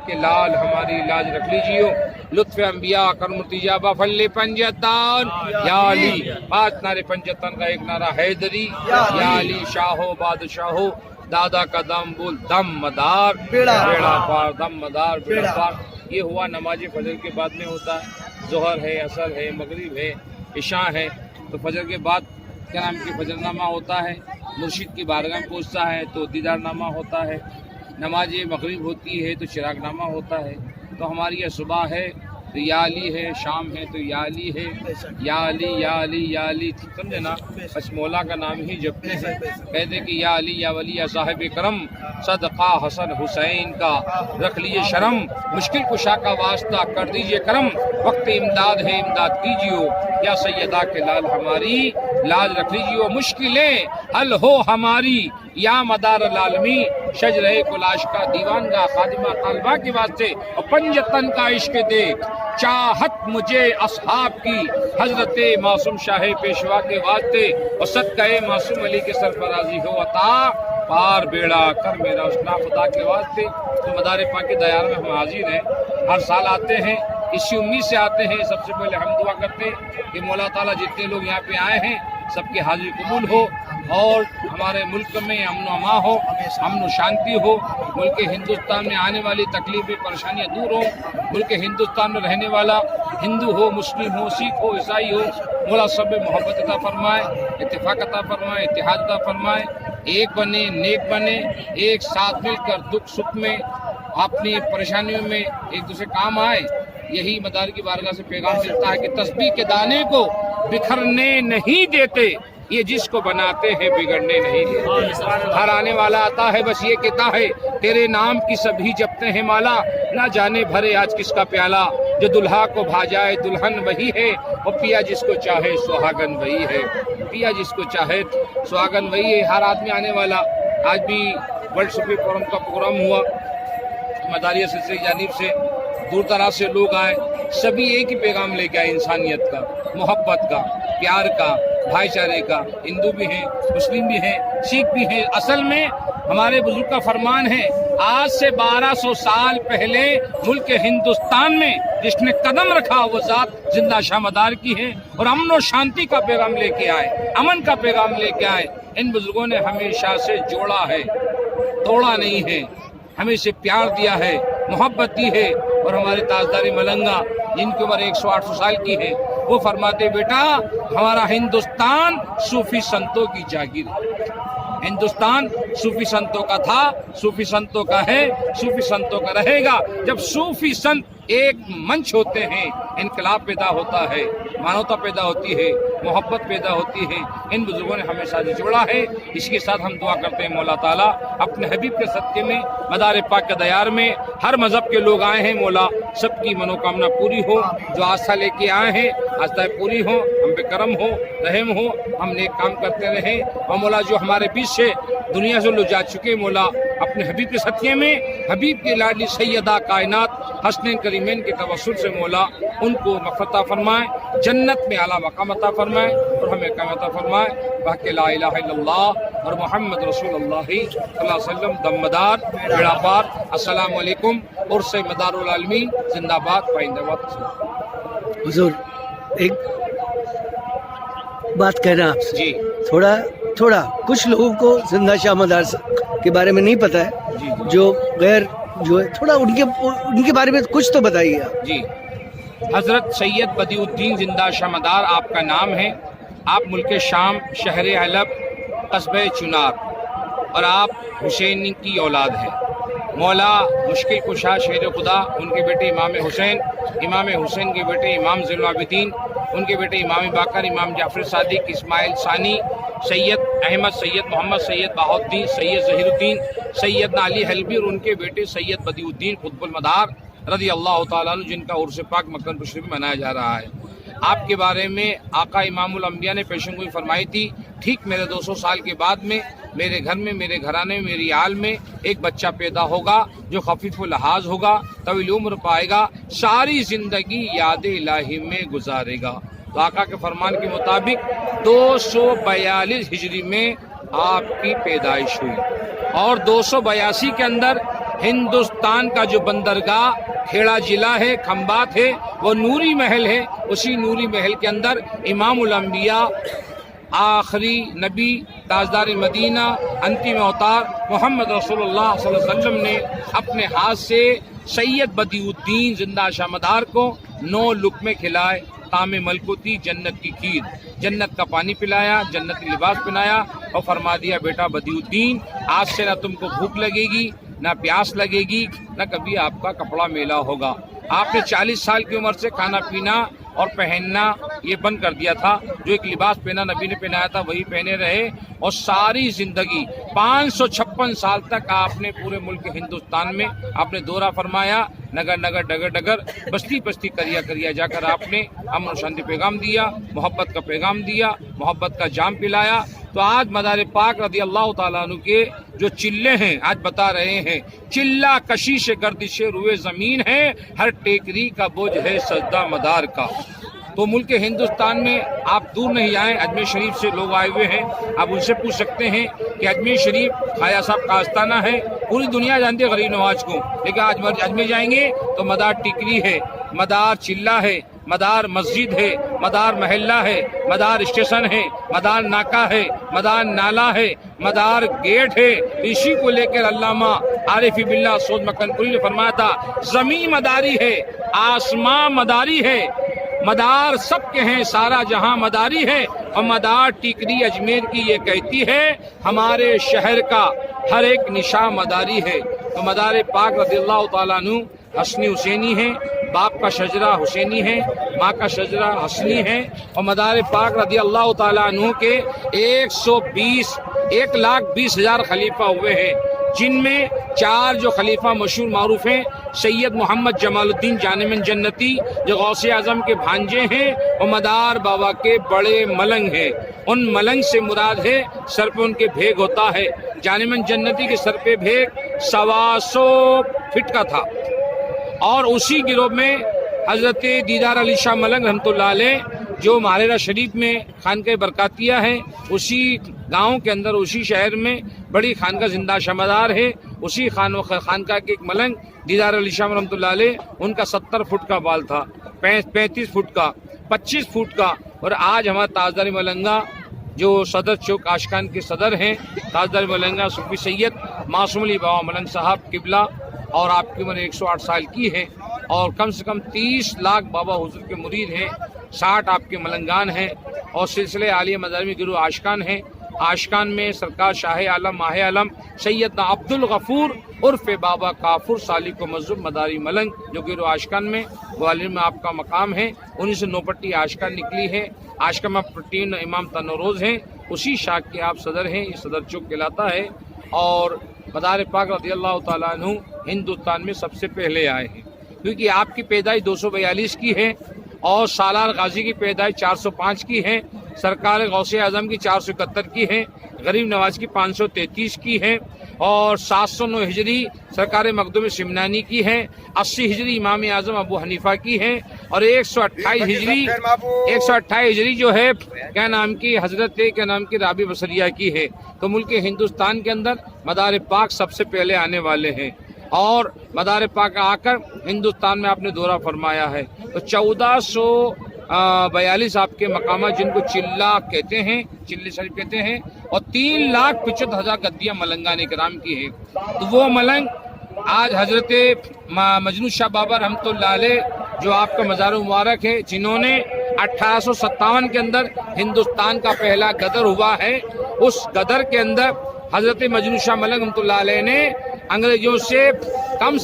के लाल हमारी लाज रख लीजिए। लुत्फ़ अंबिया करमुतिजाबा फल्ले पंजतन या अली। 5 नारे पंजतन का एक नारा हैदरी या अली शाहो बादशाहो दादा का दम बोल दम मदार बेड़ा पार दम मदार बेड़ा पार। ये हुआ नमाज फजर के बाद में होता है। जोहर है, असर है, मगरिब है, इशा है। तो फजर के बाद क्या नाम की फजरनामा होता है। मुर्शिद की बारगाह में पहुँचता है तो दीदारनामा होता है। नमाज मगरिब होती है तो चिरागनामा होता है। तो हमारी यह सुबह है तो या अली है, शाम है तो या अली है। या अली या अली या अली, समझे ना। बस मौला का नाम ही जपते हैं। कहते कि या अली या वली या साहिब करम सदका हसन हुसैन का रख लीजिए शर्म। मुश्किल कुशा का वास्ता कर दीजिए करम। वक्त इमदाद है इमदाद कीजिए। या सैयदा के लाल हमारी लाज रख लीजिए। मुश्किलें हल हो हमारी या मदार लालमी। शज रहे कुलाश का दीवान का खादिमा तालबा के वास्ते और पंजतन का इश्क देख। चाहत मुझे असहाब की हजरत मासूम शाह पेशवा के वास्ते और सदक़े मासूम अली के सरफराजी हो अता पार बेड़ा कर मेरा उसना खुदा के वास्ते। तो मदार पाक के दयार में हम हाजिर हैं। हर साल आते हैं, इसी उम्मीद से आते हैं। सबसे पहले हम दुआ करते हैं कि मौला ताला जितने लोग यहाँ पे आए हैं सबकी हाजिर कबूल हो और हमारे मुल्क में अमन अमा हो, अमन शांति हो। मुल्क हिंदुस्तान में आने वाली तकलीफें परेशानियाँ दूर हो। मुल्क हिंदुस्तान में रहने वाला हिंदू हो, मुस्लिम हो, सिख हो, ईसाई हो, मौला सब में मोहब्बत अता फरमाए, इत्तेफाक अता फरमाए, इत्तेहाद अता फरमाए। एक बने, नेक बने, एक साथ मिलकर दुख सुख में अपनी परेशानियों में एक दूसरे काम आए। यही मदार की बारगाह से पैगाम मिलता है कि तस्बीह के दाने को बिखरने नहीं देते, ये जिसको बनाते हैं बिगड़ने नहीं देते। हर आने वाला आता है बस ये कहता है तेरे नाम की सभी जपते हैं माला। ना जाने भरे आज किसका प्याला। जो दुल्हा को भाजाए दुल्हन वही है और पिया जिसको चाहे सुहागन वही है। पिया जिसको चाहे सुहागन वही है। हर आदमी आने वाला। आज भी वर्ल्ड सूफी फोरम का प्रोग्राम हुआ। मदारिया सिलसिले की जानिब से दूर दराज से लोग आए। सभी एक ही पैगाम लेके आए, इंसानियत का, मोहब्बत का, प्यार का, भाईचारे का। हिंदू भी हैं, मुस्लिम भी हैं, सिख भी हैं। असल में हमारे बुजुर्ग का फरमान है आज से 1200 साल पहले मुल्क हिंदुस्तान में जिसने कदम रखा वो जात जिंदा शामदार की है और अमन और शांति का पैगाम लेके आए, अमन का पैगाम लेके आए। इन बुजुर्गों ने हमेशा से जोड़ा है, तोड़ा नहीं है। हमें से प्यार दिया है, मोहब्बत दी है। और हमारे ताजदारी मलंगा जिनकी उम्र 108 साल की है वो फरमाते बेटा हमारा हिंदुस्तान सूफी संतों की जागीर है। हिंदुस्तान सूफी संतों का था, सूफी संतों का है, सूफी संतों का रहेगा। जब सूफी संत एक मंच होते हैं इनकलाब पैदा होता है, मानवता पैदा होती है, मोहब्बत पैदा होती है। इन बुजुर्गों ने हमेशा से जोड़ा है। इसके साथ हम दुआ करते हैं मौला ताला अपने हबीब के सदके में मदार पाक के दयार में हर मजहब के लोग आए हैं, मौला सबकी मनोकामना पूरी हो। जो आस्था लेके आए हैं आस्थाएं पूरी हो, हम पे करम हो, रहम हो, हम नेक काम करते रहें। और मौला जो हमारे बीच से दुनिया से लोग जा चुके मौला अपने हबीब के सदके में हबीब की लाडली सैयदा कायनात हसनैन करीमैन के तवस्सुल से मौला उनको मग़फ़िरत फरमाए, जन्नत में आला मकाम अता फरमाए और हमें काम अता फरमाए। बाकी ला इलाहा इल्लल्लाह और मोहम्मद रसूलुल्लाह सल्लल्लाहु अलैहि वसल्लम दमदार बेड़ा पार। अस्सलाम वालेकुम और से मदारुल आलमीन जिंदाबाद पाइंदाबाद। हुजूर एक बात कहना आपसे जी, थोड़ा कुछ लोगों को जिंदा शाह मदार के बारे में नहीं पता है जी, जो गैर जो है, थोड़ा उनके बारे में कुछ तो बताइए आप। जी। हज़रत सैयद बदिउद्दीन जिंदा शामदार आपका नाम है। आप मुल्क शाम शहर हलब कस्बे चुनार और आप हुसैन की औलाद हैं। मौला मुश्किल कुशा शेर खुदा उनके बेटे इमाम हुसैन, इमाम हुसैन के बेटे इमाम ज़ैनुल आबिदीन, उनके बेटे इमाम बाकर, इमाम जाफर सादिक, इस्माइल सानी, सैयद अहमद, सैयद मोहम्मद, सैयद बहाउद्दीन, सैयद ज़हीरुद्दीन, सैयद नाली हलबी और उनके बेटे सैयद बदिउद्दीन कुतुबुल मदार रज़ी अल्लाह तआला अन्हु जिनका उर्स पाक मक्का शरीफ में मनाया जा रहा है। आपके बारे में आका इमामुल अंबिया ने पेशेंगोई फरमाई थी। ठीक मेरे 200 साल के बाद में मेरे घर में, मेरे घराने में, मेरी आल में एक बच्चा पैदा होगा जो खफीफ लहाज होगा, तवील उम्र पाएगा, सारी जिंदगी याद इलाही में गुजारेगा। तो आका के फरमान के मुताबिक 242 हिजरी में आपकी पैदाइश हुई और 282 के अंदर हिंदुस्तान का जो बंदरगाह खेड़ा जिला है, खंबात है, वो नूरी महल है। उसी नूरी महल के अंदर इमामुल अंबिया, आखिरी नबी, ताजदार मदीना, अंतिम अवतार मोहम्मद रसूलुल्लाह सल्लल्लाहु अलैहि वसल्लम ने अपने हाथ से सैयद बदिउद्दीन जिंदा शामदार को 9 लुक़मे खिलाए, तामे मलकुती जन्नत की खीर, जन्नत का पानी पिलाया, जन्नती लिबास पहनाया और फरमा दिया, बेटा बदिउद्दीन, आज से ना तुमको भूख लगेगी, ना प्यास लगेगी, ना कभी आपका कपड़ा मेला होगा। आपने 40 साल की उम्र से खाना पीना और पहनना ये बंद कर दिया था। जो एक लिबास पहना नबी ने पहनाया था वही पहने रहे और सारी जिंदगी 556 साल तक आपने पूरे मुल्क हिंदुस्तान में आपने दौरा फरमाया, नगर नगर डगर डगर बस्ती बस्ती करिया करिया जाकर आपने अमन शांति पैगाम दिया, मोहब्बत का पैगाम दिया, मोहब्बत का जाम पिलाया। तो आज मदार पाक रज़ी अल्लाह ताला अन्हु के जो चिल्ले हैं, आज बता रहे हैं, चिल्ला कशी से गर्दिश रुए ज़मीन है, हर टेकरी का बोझ है सजदा मदार का। तो मुल्क हिंदुस्तान में आप दूर नहीं आए, अजमेर शरीफ से लोग आए हुए हैं, आप उनसे पूछ सकते हैं कि अजमेर शरीफ ख्वाजा साहब का आस्थाना है, पूरी दुनिया जानती है गरीब नवाज को, लेकिन आज अजमेर जाएंगे तो मदार टिकरी है, मदार चिल्ला है, मदार मस्जिद है, मदार महल्ला है, मदार स्टेशन है, मदार नाका है, मदार नाला है, मदार गेट है। इसी को लेकर अल्लामा आरिफ बिल्लाह सऊद मकनपुरी ने फरमाया था, ज़मीन मदारी है, आसमां मदारी है, मदार सबके हैं, सारा जहां मदारी है। और मदार टिकरी अजमेर की ये कहती है, हमारे शहर का हर एक निशा मदारी है। तो मदार पाक रज़ियल्लाहु ताला अन्हु हसनी हुसैनी है, बाप का शजरा हुसैनी है, माँ का शजरा हसनी है। और मदार पाक रज़ियल्लाहु ताला अन्हु के 1,20,000 खलीफा हुए हैं, जिनमें 4 जो खलीफा मशहूर मारूफ हैं, सैयद मोहम्मद जमालुद्दीन जानेमन जन्नती जो गौसे आजम के भांजे हैं और मदार बाबा के बड़े मलंग हैं। उन मलंग से मुराद है सर पे उनके भेग होता है। जानेमन जन्नती के सर पे भेग 125 फीट का था और उसी गिरोह में हजरत दीदार अली शाह मलंग रहमतुल्लाह अलैह जो मारेरा शरीफ में खानका बरकातिया है, उसी गांव के अंदर, उसी शहर में बड़ी खानका जिंदा शमदार है। उसी खानका के एक मलंग दीदार अली शाह रहमतुल्लाह अलैह, उनका 70 फुट का बाल था, 35 फुट का, 25 फुट का। और आज हमारा ताजदार मलंगा जो सदर चौक आशकान के सदर हैं, ताजदार मलंगा सूफी सैयद मासूम अली बाबा मलंग साहब किबला, और आपकी उम्र 108 साल की है और कम से कम 30 लाख बाबा हुजूर के मुरीद हैं, 60 आपके मलंगान हैं और सिलसिले आलिया मज़ाहिर गिरोह आशकान हैं। आशकान में सरकार शाह आलम माह आलम सैयदना अब्दुल गफूर उर्फ बाबा काफुर सालिक मज़हब मदारी मलंग जो गिरोह आशकान में ग्वालियर में आपका मकाम है, उन्हीं से नौपट्टी आशकान निकली है। आशकान में प्रोटीन इमाम तनोरोज़ हैं, उसी शाख के आप सदर हैं, ये सदर चौक कहलाता है। और मदार पाक रज़ियल्लाहु ताला अन्हु हिंदुस्तान में सबसे पहले आए हैं, क्योंकि आपकी पैदाइश 242 की है और सालार गाजी की पैदाइश 405 की है, सरकार गौसे आजम की 471 की है, गरीब नवाज की 533 की है और 709 हिजरी सरकार मखदूम सिमनानी की है, 80 हिजरी इमाम आजम अबू हनीफा की है और 128 हिजरी जो है क्या नाम की हजरत क्या नाम की राबी बसरिया की है। तो मुल्क हिंदुस्तान के अंदर मदार पाक सबसे पहले आने वाले हैं और मदार पाक आकर हिंदुस्तान में आपने दौरा फरमाया है। तो 1442 आपके मकामा जिनको चिल्ला कहते हैं, चिल्ली शरीफ कहते हैं, और 3,75,000 गद्दियाँ मलंगान इकराम की है। तो वो मलंग आज हजरत मजनू शाह बाबा रहमतुल्लाह अलैह जो आपका मज़ार मुबारक है, जिन्होंने 1857 के अंदर हिंदुस्तान का पहला गदर हुआ है, उस गदर के अंदर हजरत मजनू शाह मलंग रहमतुल्लाह अलैह ने अंग्रेजों से कम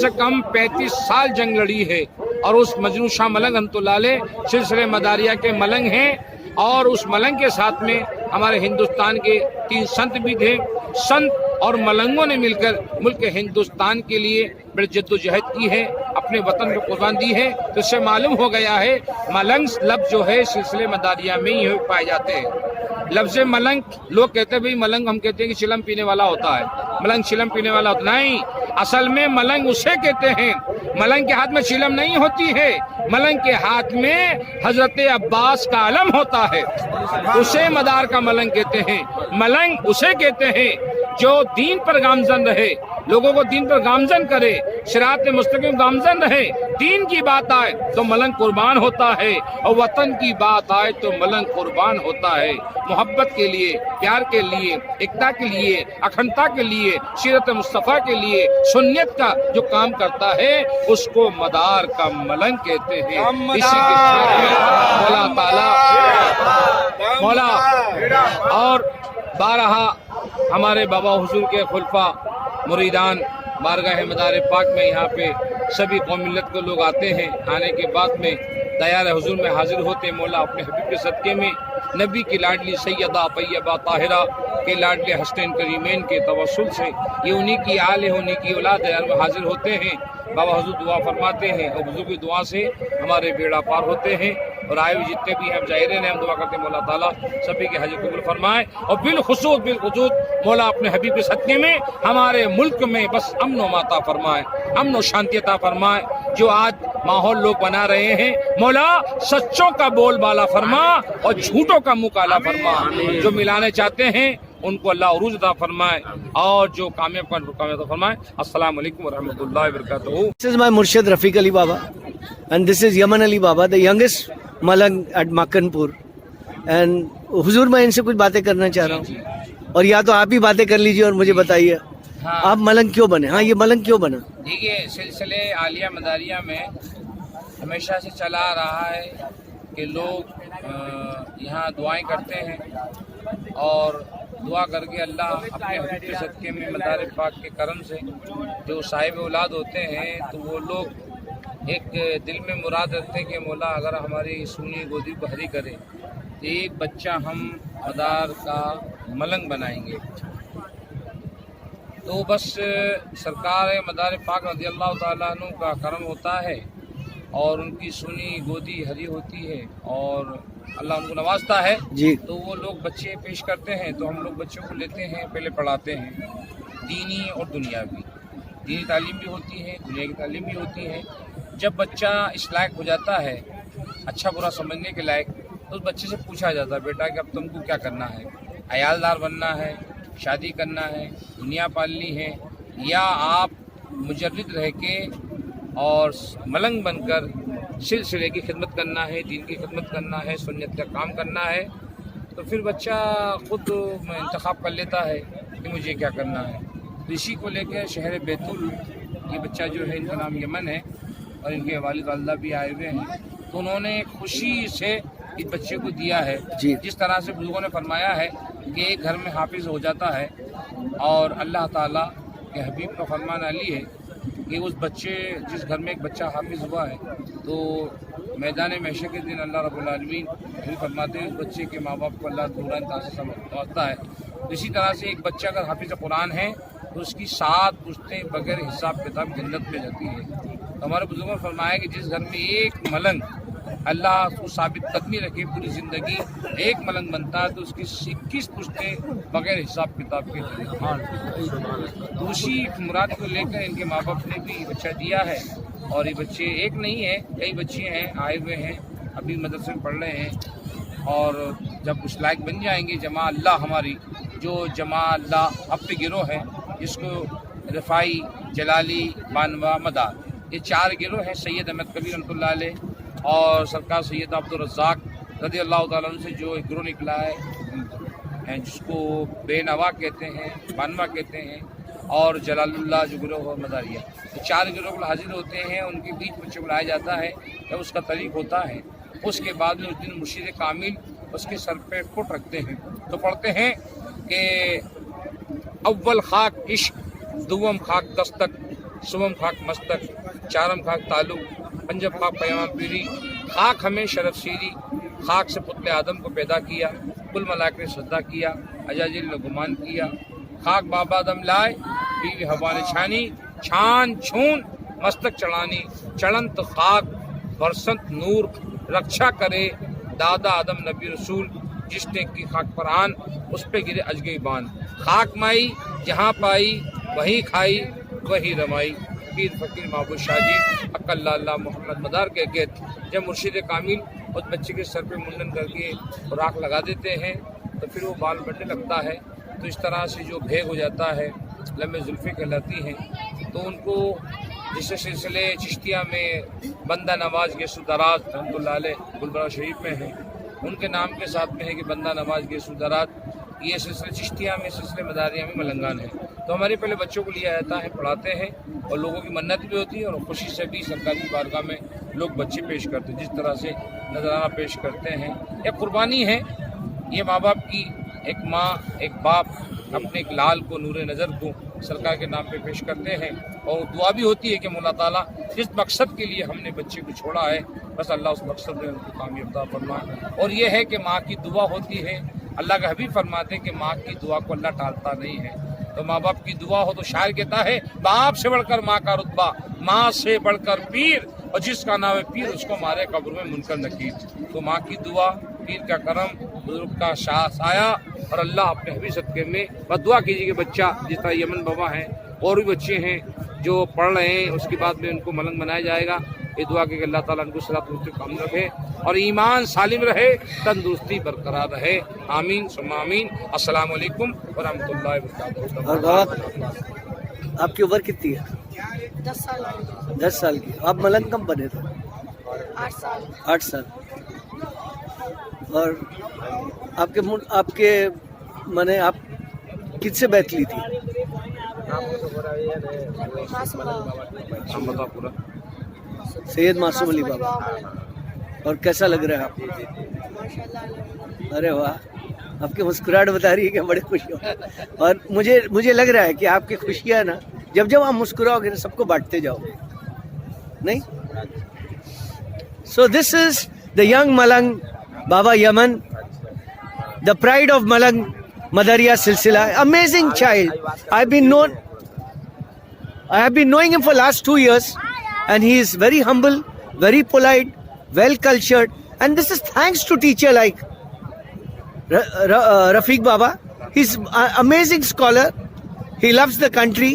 35 साल जंग लड़ी है और उस मजनू शाह मलंग रहमतुल्लाह अलैह सिलसिले मदारिया के मलंग हैं। और उस मलंग के साथ में हमारे हिंदुस्तान के 3 संत भी थे। संत और मलंगों ने मिलकर मुल्क हिंदुस्तान के लिए बड़ी जद्दोजहद की है, अपने वतन को कुर्बान दी है। तो इससे मालूम हो गया है मलंग लफ्ज़ जो है सिलसिले मदारिया में ही पाए जाते हैं। लफ्ज़ मलंग लोग कहते हैं भाई मलंग, हम कहते हैं कि चिलम पीने वाला होता है, मलंग चिलम पीने वाला होता नहीं। असल में मलंग उसे कहते हैं, मलंग के हाथ में चिलम नहीं होती है, मलंग के हाथ में हजरत अब्बास का अलम होता है, उसे मदार का मलंग कहते हैं। मलंग उसे कहते हैं जो दीन पर गामजन रहे, लोगों को दीन पर गामजन करे, सिरात मुस्तकीम गामजन रहे। दीन की बात आए तो मलंग कुर्बान होता है, और वतन की बात आए तो मलंग कुर्बान होता है। मोहब्बत के लिए, प्यार के लिए, एकता के लिए, अखंडता के लिए, सीरत मुस्तफ़ा के लिए, सुन्नत का जो काम करता है उसको मदार का मलंग कहते हैं। इसी के साथ में मौला ताला मौला और बारहा हमारे बाबा हुजूर के खुलफा मुरीदान बारगाह मदार पाक में यहाँ पे सभी कौम मिल्लत के लोग आते हैं। आने के बाद में दयार हुजूर में हाजिर होते। मौला अपने हबीब के सदक़े में नबी की लाडली सैयदा तैयबा ताहिरा के लाडले हस्नैन करीमैन के तवस्सुल से ये उन्हीं की आल है, उन्हीं की औलाद है, में हाजिर होते हैं। बाबा हुजूर दुआ फरमाते हैं और हुजूर की दुआ से हमारे बेड़ा पार होते हैं। और आए हुए जितने भी हम जाहिरीन हैं, हम दुआ करते हैं मौला ताला सभी के हज कबूल फरमाए। और बिलखुसूस मौला अपने हबीब के सदक़े में हमारे मुल्क में बस अमन व माता फरमाए, अमन व शांति अता फरमाए। जो आज माहौल लोग बना रहे हैं, मौला सच्चों का बोलबाला फरमा और झूठों का मुँह काला फरमा। जो मिलाने चाहते हैं उनको अल्लाह उरूज अता फरमाए और जो कामयाब अता फरमाए। अस्सलाम वालेकुम व रहमतुल्लाहि व बरकातहू। This is my Murshid Rafiq Ali Baba, and this is Yaman Ali Baba, the youngest Malang at Makkanpur. And हुजूर मैं इनसे कुछ बातें करना चाह रहा हूँ, और या तो आप ही बातें कर लीजिए और मुझे बताइए आप मलंग क्यों बने। हाँ, ये मलंग क्यों बना? देखिए, सिलसिले आलिया मदारिया में हमेशा से चला आ रहा है कि लोग यहाँ दुआएं करते हैं और दुआ करके अल्लाह अपने हबीब के सदक़े में मदार पाक के करम से जो साहिब औलाद होते हैं तो वो लोग एक दिल में मुराद रखते हैं कि मौला अगर हमारी सूनी गोदी को हरी करे तो एक बच्चा हम मदार का मलंग बनाएंगे। तो बस सरकार मदार पाक रज़ी अल्लाह तआला अन्हु का करम होता है और उनकी सूनी गोदी हरी होती है और अल्लाह उनको नवाजता है जी। तो वो लोग बच्चे पेश करते हैं, तो हम लोग बच्चों को लेते हैं, पहले पढ़ाते हैं। दीनी और दुनियावी, दीनी तालीम भी होती है, दुनिया की तालीम भी होती है। जब बच्चा इस लायक हो जाता है, अच्छा बुरा समझने के लायक, तो उस बच्चे से पूछा जाता है बेटा कि अब तुमको क्या करना है, अयालदार बनना है, शादी करना है, दुनिया पालनी है, या आप मुजर्रिद रह के और मलंग बनकर सिलसिले की खिदमत करना है, दीन की खिदमत करना है, सुन्नत का काम करना है। तो फिर बच्चा खुद इंतखाब कर लेता है कि मुझे क्या करना है। तो इसी को लेकर शहर बैतुल, ये बच्चा जो है इनका नाम यमन है और इनके वालिद वालिदा भी आए हुए हैं, तो उन्होंने खुशी से इस बच्चे को दिया है। जिस तरह से बुजुर्गों ने फरमाया है कि एक घर में हाफिज हो जाता है और अल्लाह ताला के हबीब का फरमान अली है कि उस बच्चे, जिस घर में एक बच्चा हाफिज हुआ है तो मैदान महशर के दिन अल्लाह रब्बुल आलमीन भी फरमाते हैं उस बच्चे के माँ बाप को अल्लाह दूरान ताज़ से समझता है। तो इसी तरह से एक बच्चा अगर हाफिज कुरान है तो उसकी 7 पुश्तें बगैर हिसाब किताब जन्नत में जाती है। तो हमारे बुजुर्गों ने फरमाया कि जिस घर में एक मलंग अल्लाह उसको साबित कदमी रखे पूरी ज़िंदगी, एक मलंग बनता है तो उसकी 21 पुश्तें बगैर हिसाब किताब के तो उसी मुराद को लेकर इनके माँ बाप ने भी बच्चा दिया है। और ये बच्चे एक नहीं है, कई बच्चे हैं आए हुए हैं, अभी मदरसे में पढ़ रहे हैं और जब उस लायक बन जाएंगे जमा अल्लाह हमारी जो जमा अल्लाह अपने गिरोह है जिसको रफ़ाई, जलाली, बानवा, मदार, ये 4 गिरोह हैं। सैयद अहमद कबीर रहमतुल्लाह अलैह और सरकार सैयद अब्दुल रज़्ज़ाक रज़ी अल्लाह तआला अन्हु से जो एक गिरोह निकला है जिसको बेनवा कहते हैं, बानवा कहते हैं, और जलालुल्लाह जो गिरोह है मदारिया, तो 4 गिरोह को हाजिर होते हैं। उनके बीच बच्चे बुलाया जाता है, जब उसका तरीक़ होता है उसके बाद में उस दिन मुर्शिद कामिल उसके सर पे फुट रखते हैं। तो पढ़ते हैं कि अव्वल खाक इश्क, दुवम खाक दस्तक, सुवम खाक मस्तक, चारम खाक ताल्लुक, पंजम खाक पैगाम पीरी, खाक हमें शरफ सीरी, खाक से पुतले आदम को पैदा किया, कुल मलाइक ने सजदा किया, अजाजिल ने गुमान किया, खाक बाबा दम लाए, बीवी हवा ने छानी, छान छून मस्तक चढ़ानी, चढ़ंत खाक बरसंत नूर, रक्षा करे दादा आदम नबी रसूल, जिसने की खाक पर आन उस पे गिरे अजगे बान, खाक माई जहाँ पाई वही खाई वही रमाई, पीर फकीर महबूब शाहजी अक्कल्लाह मोहम्मद मदार के गेत। जब मुर्शिद कामिल उस बच्चे के सर पे मुंडन करके राख लगा देते हैं तो फिर वो बाल बढ़ने लगता है। तो इस तरह से जो भेग हो जाता है लम्बे जुल्फ़े कहलाती हैं। तो उनको जिस सिलसिले चिश्तिया में बंदा नवाज गेसु दराज रहमतुल्लाह अलैह गुलबर्गा शरीफ में है, उनके नाम के साथ में है कि बंदा नवाज गेसु दराज। ये सिलसिले चिश्तिया में, सिलसिले मदारिया में मलंगान है। तो हमारे पहले बच्चों को लिया जाता है, पढ़ाते हैं और लोगों की मन्नत भी होती है और खुशी से भी सरकार की बारगाह में लोग बच्चे पेश करते हैं। जिस तरह से नजराना पेश करते हैं, एक कुर्बानी है ये माँ बाप की। एक माँ एक बाप अपने एक लाल को, नूरे नज़र को सरकार के नाम पे पेश करते हैं और दुआ भी होती है कि मौला ताला जिस मकसद के लिए हमने बच्चे को छोड़ा है, बस अल्लाह उस मकसद में उनको कामयाब फरमाए। और ये है कि माँ की दुआ होती है, अल्लाह का हबीब फरमाते हैं कि माँ की दुआ को अल्लाह टालता नहीं है। तो माँ बाप की दुआ हो तो शायर कहता है, बाप से बढ़कर माँ का रुतबा, माँ से बढ़कर पीर, और जिसका नाम है पीर उसको मारे कब्र में मुनकर नकीर। तो माँ की दुआ, पीर का करम, बुजुर्ग का साया, और अल्लाह अपने हबीब सदके में बद्दुआ कीजिए कि बच्चा जिस तरह यमन बाबा हैं और भी बच्चे हैं जो पढ़ रहे हैं, उसके बाद में उनको मलंग बनाया जाएगा। ये दुआ कि अल्लाह ताला उनको सलात काम रखे और ईमान सालिम रहे, तंदुरुस्ती बरकरार रहे। आमीन सुम्मा आमीन। अस्सलाम वालेकुम व रहमतुल्लाहि व बरकातहू। और बाबा आपकी उम्र कितनी है? 10 साल की। 10 साल की। आप मलंग कब बने थे? 8 साल। 8 साल। और आपके माने आप किससे बैत ली थी? हम बता पूरा। सैयद मासूम अली बाबा। और कैसा लग रहा है आपको? माशाल्लाह। अरे वाह, आपकी मुस्कुराहट बता रही है कि बड़े खुश हो। और मुझे लग रहा है कि आपकी खुशियाँ ना जब आप मुस्कुराओगे ना सबको बांटते जाओगे, नहीं? सो this is the young Malang Baba Yaman, the pride of Malang Madariya Silsila. Amazing child. I have been knowing him for last 2 years, and he is very humble, very polite, well cultured, and this is thanks to teacher like Rafiq Baba. He's an amazing scholar. He loves the country,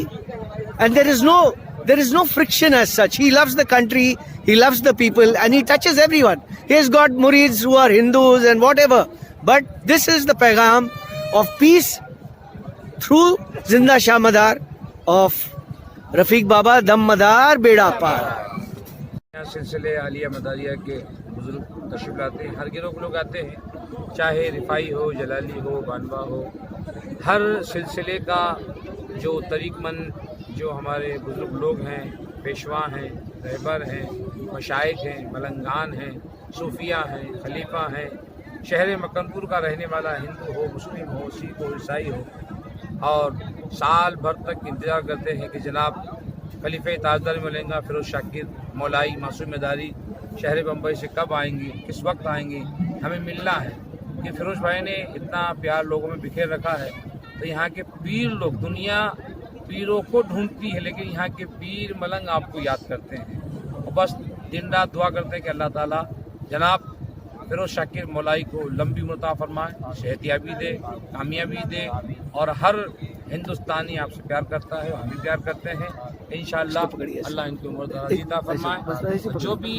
and there is no friction as such. He loves the country, he loves the people, and he touches everyone. He has got murids who are Hindus and whatever, but this is the pagham of peace through Zinda Shah Madar of Rafiq Baba, Dam Madar, Beda Par. सिलसिले आलिया मदारिया के बुजुर्ग तशरीफ लाते हैं, हर गिरोह के लोग आते हैं, चाहे रिफाई हो, जलाली हो, बानवा हो। हर सिलसिले का जो तरीक़मंद जो हमारे बुजुर्ग लोग हैं, पेशवा हैं, रहबर हैं, मशाइख हैं, मलंगान हैं, सूफिया हैं, खलीफा हैं, शहर मक्कनपुर का रहने वाला हिंदू हो, मुस्लिम हो, सिख हो, ईसाई हो, और साल भर तक इंतज़ार करते हैं कि जनाब खलीफे ताजदार मिलेंगे फिरोज़ शाकिर मौलाई मासूम मदारी शहर बम्बई से कब आएंगी, किस वक्त आएंगी, हमें मिलना है। कि फ़िरोज़ भाई ने इतना प्यार लोगों में बिखेर रखा है। तो यहाँ के पीर लोग, दुनिया पीरों को ढूंढती है लेकिन यहाँ के पीर मलंग आपको याद करते हैं और बस दिन रात दुआ करते हैं कि अल्लाह ताला जनाब फ़िरोज़ शाकिर मौलाई को लंबी उम्र अता फरमाए, सेहतियाबी दे, कामयाबी दे, और हर हिंदुस्तानी आपसे प्यार करता है, हम भी प्यार करते हैं। इंशाअल्लाह अल्लाह इनकी उम्र दराज़ी अता फरमाए। जो भी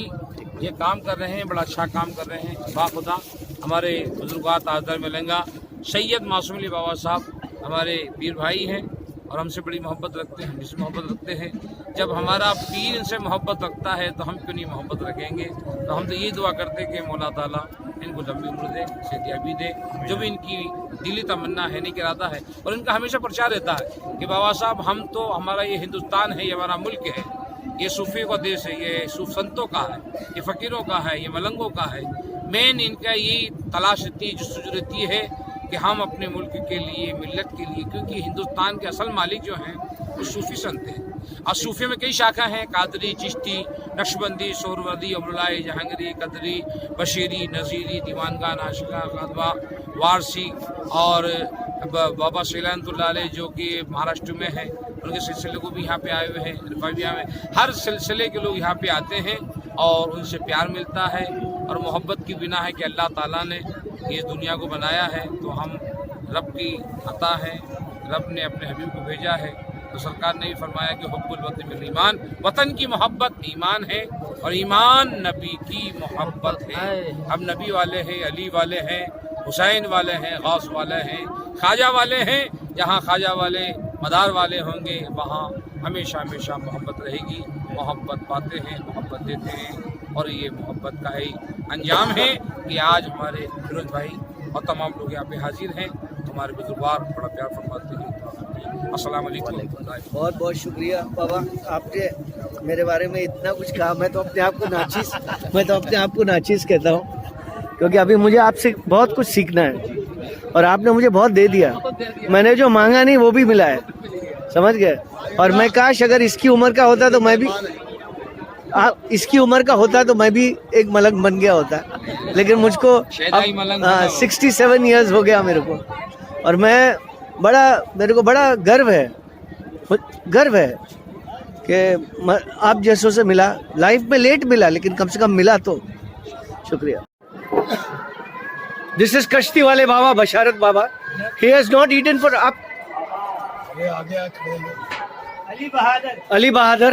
ये काम कर रहे हैं बड़ा अच्छा काम कर रहे हैं। बाखुदा हमारे बुजुर्गात ताजदार मिलेंगा सैयद मासूम अली बाबा साहब हमारे पीर भाई हैं और हमसे बड़ी मोहब्बत रखते हैं, हमसे मोहब्बत रखते हैं। जब हमारा पीर इनसे मोहब्बत रखता है तो हम क्यों नहीं मोहब्बत रखेंगे। तो हम तो यही दुआ करते हैं कि मौला ताला इनको लंबी उम्र दे, सेहतियाबी दे, जो भी इनकी दिली तमन्ना है, नहीं कराता है। और इनका हमेशा प्रचार रहता है कि बाबा साहब हम तो, हमारा ये हिंदुस्तान है, ये हमारा मुल्क है, ये सूफ़ी का देश है, ये सूफ संतों का है, ये फ़कीरों का है, ये मलंगों का है। मेन इनका यही तलाश रहती है, जस्तजू रहती है कि हम अपने मुल्क के लिए, मिल्लत के लिए, क्योंकि हिंदुस्तान के असल मालिक जो हैं वो सूफ़ी संत हैं। और सूफ़ी में कई शाखा हैं, कादरी, चिश्ती, नक्शबंदी, सोहरवर्दी, अमरुल्लाह, जहांगीरी, कदरी, बशीरी, नज़ीरी, दीवानगा, नाशिका, गदवा, वारसी और बाबा सैलानतुल्लाह अलैह जो कि महाराष्ट्र में हैं, उनके सिलसिले को भी यहाँ पे आए हुए हैं। रिफाइया में हर सिलसिले के लोग यहाँ पे आते हैं और उनसे प्यार मिलता है और मोहब्बत की बिना है कि अल्लाह ताला ने इस दुनिया को बनाया है तो हम रब की अता है, रब ने अपने हबीब को भेजा है। तो सरकार ने भी फरमाया कि हुब्बुल वतन मिनल ईमान, वतन की मोहब्बत ईमान है और ईमान नबी की मोहब्बत है। हम नबी वाले हैं, अली वाले हैं, हुसैन वाले हैं, गौस वाले हैं, ख्वाजा वाले हैं। जहाँ ख्वाजा वाले मदार वाले होंगे वहाँ हमेशा हमेशा मोहब्बत रहेगी। मोहब्बत पाते हैं, मोहब्बत देते हैं, और ये मोहब्बत का ही अंजाम है कि आज हमारे फिरोज भाई और तमाम लोग यहाँ पे हाजिर हैं। हमारे बुजुर्गवार बड़ा प्यार फरमाते हैं। अस्सलाम वालेकुम। बहुत बहुत शुक्रिया बाबा, आपने मेरे बारे में इतना कुछ कहा। मैं तो अपने आप को नाचीज कहता हूँ, क्योंकि अभी मुझे आपसे बहुत कुछ सीखना है और आपने मुझे बहुत दे दिया। मैंने जो मांगा नहीं वो भी मिला है, समझ गए। और मैं काश अगर इसकी उम्र का होता तो मैं भी एक मलंग बन गया होता, लेकिन मुझको 67 इयर्स हो गया मेरे को, और मेरे को बड़ा गर्व है कि आप जैसों से मिला। लाइफ में लेट मिला, लेकिन कम से कम मिला तो शुक्रिया। This is Kashti Wale Baba, Basharat Baba. He has not eaten for Ali Bahadur.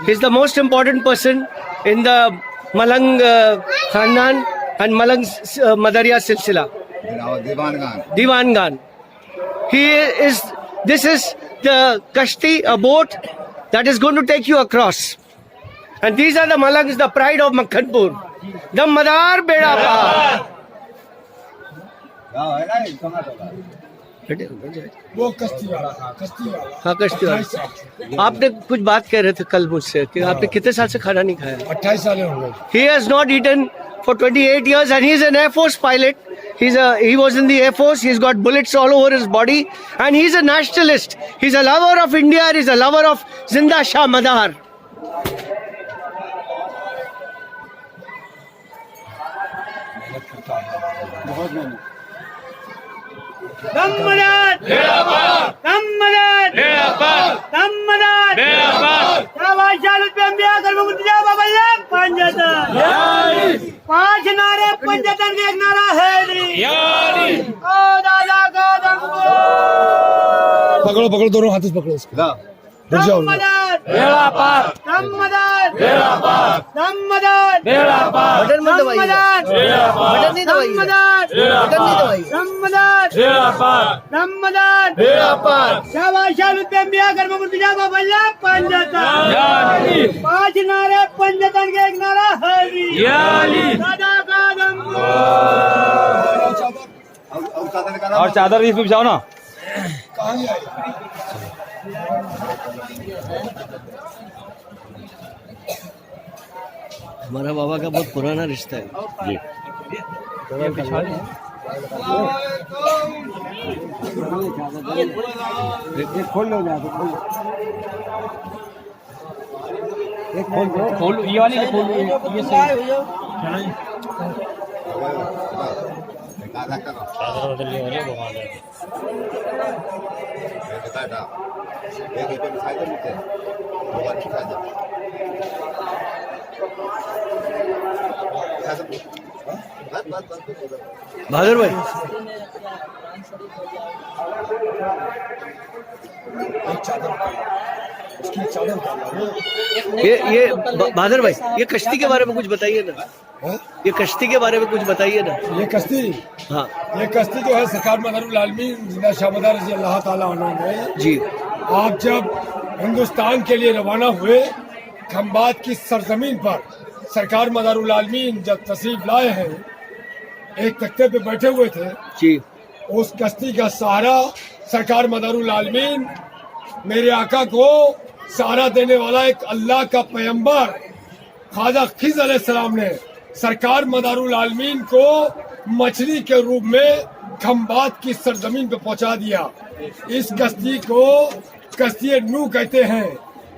He is the most important person in the Malang खानदान एंड मलंग मदरिया सिलसिला, दीवानगान। This is the kashti, a boat that is going to take you across. And these are the Malangs, the pride of Makhanpur. The Madar Beda Paar. वो कश्ती वाला। हाँ, कश्ती वाला। आपने कुछ बात कह रहे थे कल मुझसे कि आपने कितने साल से खाना नहीं खाया? 28 साल हो गए। He has not eaten for 28 years and he is an Air Force pilot. He was in the Air Force. He's got bullets all over his body, and he's a nationalist. He's a lover of India. He's a lover of Zinda Shah Madar. पांच नारे पंचतन के एक नारा है। पकड़ो दोनों हाथों से पकड़ो इसको। रुक जाओ। बटन मत दबाइए, बटन नहीं दबाइए। पांच नारे पंचतन के एक नारा है। और चादर भी बिछाओ ना। हमारा बाबा का बहुत पुराना रिश्ता है जी। खोल लो, खोल ये वाली खोल, ये बहादुर भाई, ये बहादुर भाई, ये कश्ती के बारे में कुछ बताइए ना। ये कश्ती के बारे में कुछ बताइए ना। ये कश्ती, हाँ, ये कश्ती जो है सरकार मदरुल आलमीन जिंदा शाह मदार रज़ी अल्लाह ताला अन्हु ने जी, आप जब हिंदुस्तान के लिए रवाना हुए, खंबात की सरजमीन पर सरकार मदारुल आलमीन जब तशरीफ लाए हैं, एक तख्ते पे बैठे हुए थे जी। उस कश्ती का सहारा सरकार मदारुल आलमीन, मेरे आका को सहारा देने वाला एक अल्लाह का पैगंबर ख्वाजा खिज़र अलैहिस्सलाम ने सरकार मदारुल आलमीन को मछली के रूप में खंबात की सरजमीन पे पहुंचा दिया। इस कश्ती को कश्ती नू कहते हैं।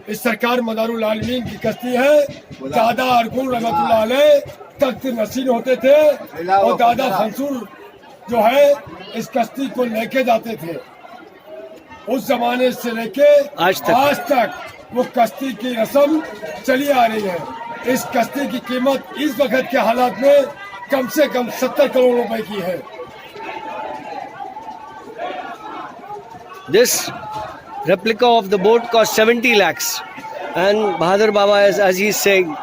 इस सरकार मदारुल आलमीन की कश्ती है। दादा अरकुल रहमतुल्लाह अलैह तख्त नशीन होते थे और दादा खंसूर जो है इस कश्ती को लेके जाते थे। उस जमाने से लेके आज तक वो कश्ती की रस्म चली आ रही है। इस कश्ती की कीमत इस वक्त के हालात में कम से कम 70 करोड़ रुपए की है। This replica of the boat cost 70 lakhs, and Bahadur Baba, as he is saying,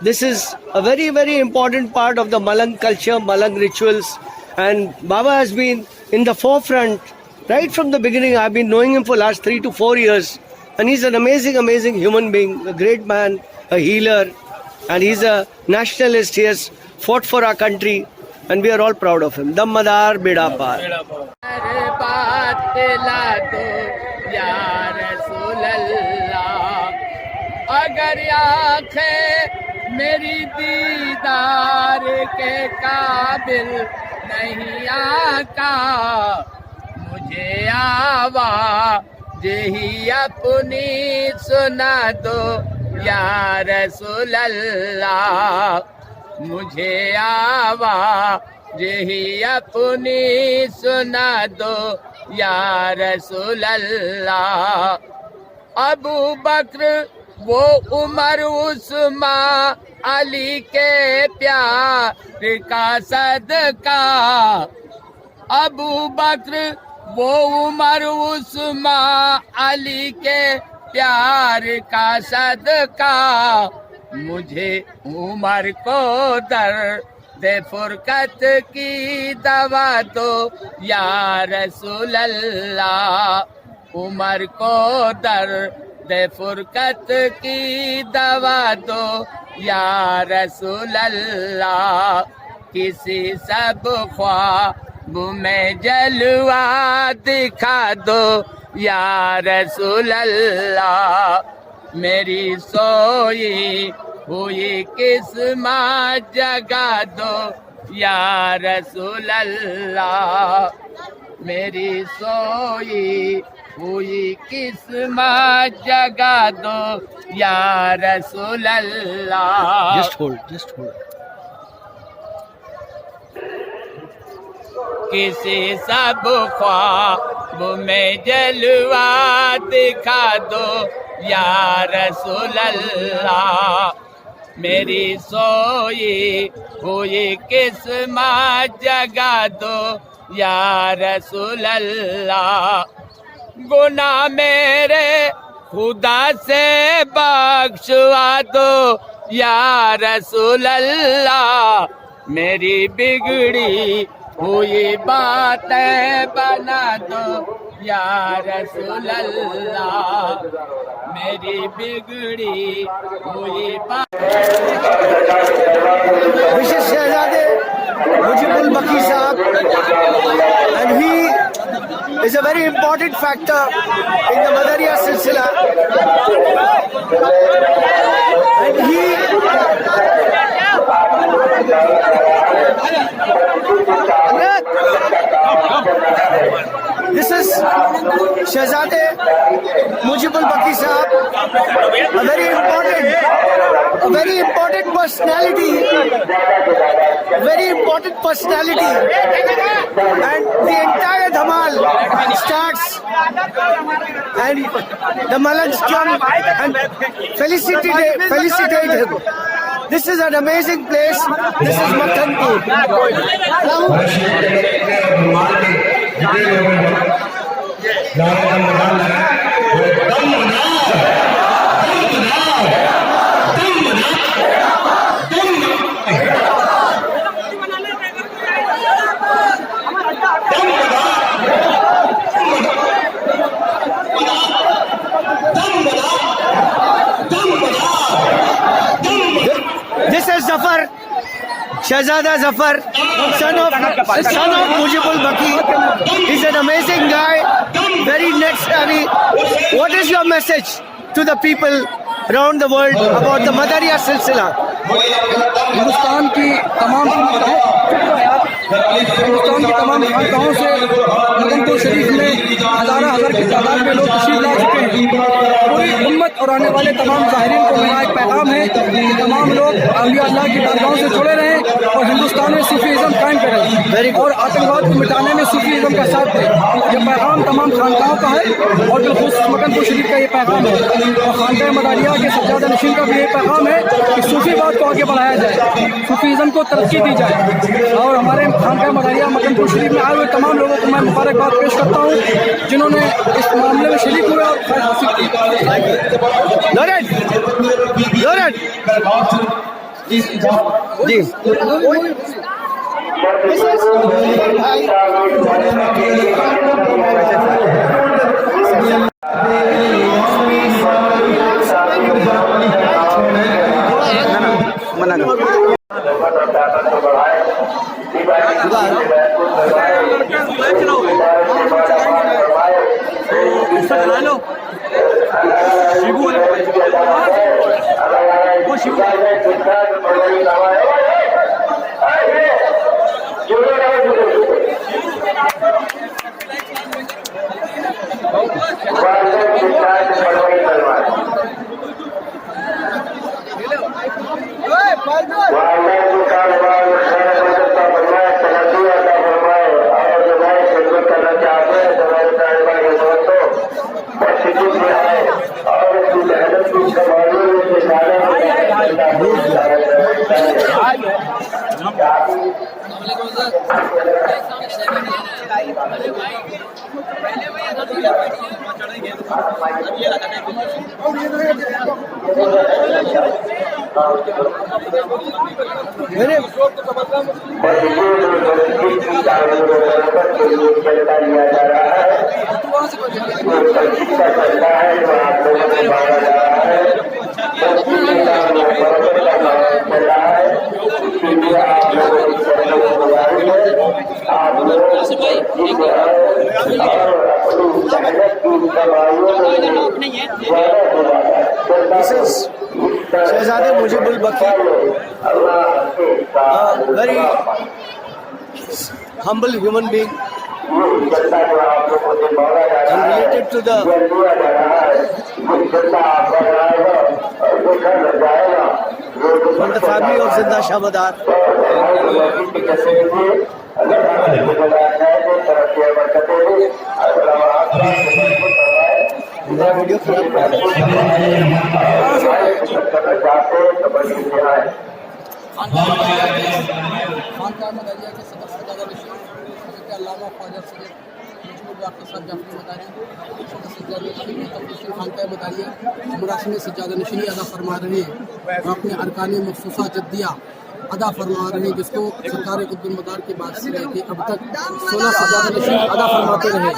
this is a very, very important part of the Malang culture, Malang rituals, and Baba has been in the forefront Right from the beginning, I've been knowing him for last 3 to 4 years. And he's an amazing human being, a great man, a healer. And he's a nationalist. He has fought for our country. And we are all proud of him. Dammadar Beda Par. अगर आँखें मेरी दीदार के काबिल नहीं आका, मुझे आवाज़ ही अपनी सुना दो या रसूल अल्लाह, मुझे आवाज़ ही अपनी सुना दो या रसूल अल्लाह। अबू बकर वो उमर उस्मान अली के प्यार का सदका, अबू बकर वो उमर उस्मान अली के प्यार का सदका, मुझे उमर को दर्द फुरकत की दवा दो या रसूल अल्लाह, उमर को दर्द फुरकत की दवा दो या रसूल अल्लाह। किसी सब ख्वाब में जलवा दिखा दो या रसूल अल्लाह, मेरी सोई हुई किस्मत जगा दो या रसूल अल्लाह, मेरी सोई हुई किस्मत जगा दो या रसूल अल्लाह। Just hold. किसी सब ख्वाब में जलवा दिखा दो या रसूल अल्लाह, मेरी सोई हुई किस्मत जगा दो या रसूल अल्लाह। गुनाह मेरे खुदा से बख्शवा दो या रसूल अल्लाह, मेरी बिगड़ी हुई बातें बना दो या रसूल अल्लाह, मेरी बिगड़ी हुई विशेष शहजादे मुजीबुल बकी साहब, and he is a very important factor in the Madariya Silsila, and this is Shahzade Mujibul Baki Sahab, a very important personality, and the entire Dhamal starts and the Malans come and felicitate him. This is an amazing place. This is Makkanpur. This is Zafar, Shahzada Zafar, son of Mujibul Baki. He's an amazing guy, very net savvy. What is your message to the people around the world about the Madariya Silsila? Hindustan की तमाम खानकाहों से मदनपुर शरीफ में हजार की तादाद में लोग तशरीफ ला चुके हैं। पूरी उम्मत और आने वाले तमाम ज़ाहिरीन को मेरा एक पैगाम है कि तमाम लोग औलिया अल्लाह की बारगाहों से जुड़े रहें और हिंदुस्तान में सूफीज़म कायम करें और आतंकवाद को मिटाने में सूफीज़म का साथ दें। ये पैगाम तमाम खानकाहों का है और बिलखुसूस मदनपुर शरीफ का ये पैगाम है और खानकाह मदारिया के सज्जादा नशीन का भी ये पैगाम है कि सूफीवाद को आगे बढ़ाया जाए, सूफीज़म को तरक्की दी जाए। और हमारे खानकाह मदारिया मदनपुर शरीफ में आए हुए तमाम लोगों को मैं मुबारकबाद पेश करता हूँ जिन्होंने इस मामले में शरीक हुए और फैज़ हासिल की। जी शहजादे मुजिबुल बकीर, very humble human being and related to the from the family of Zinda Shamadar. मेरा वीडियो खराब सज्जादा नशीनी अदा फरमा रहे हैं और अपने अरकान मखसूसा जद्दिया अदा फरमा रहे हैं, जिसको सरकार कुतुब मदार के बाद से लेके अब तक 16 सज्जादा नशीन अदा फरमाते रहे।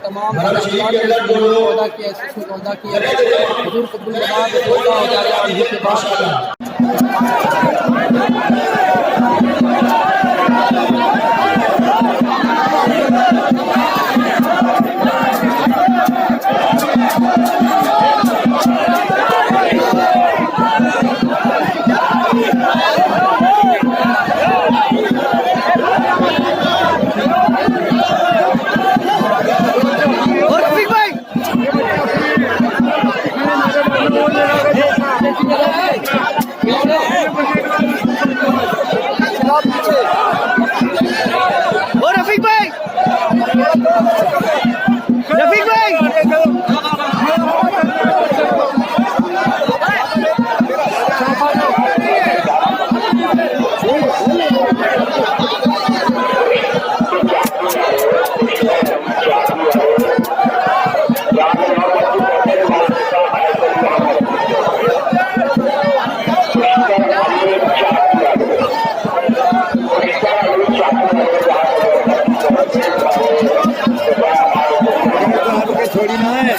तमाम अदा किया हुजूर कुतुब मदार के बाद रफीक भाई, रफीक भाई, छोड़ी ना है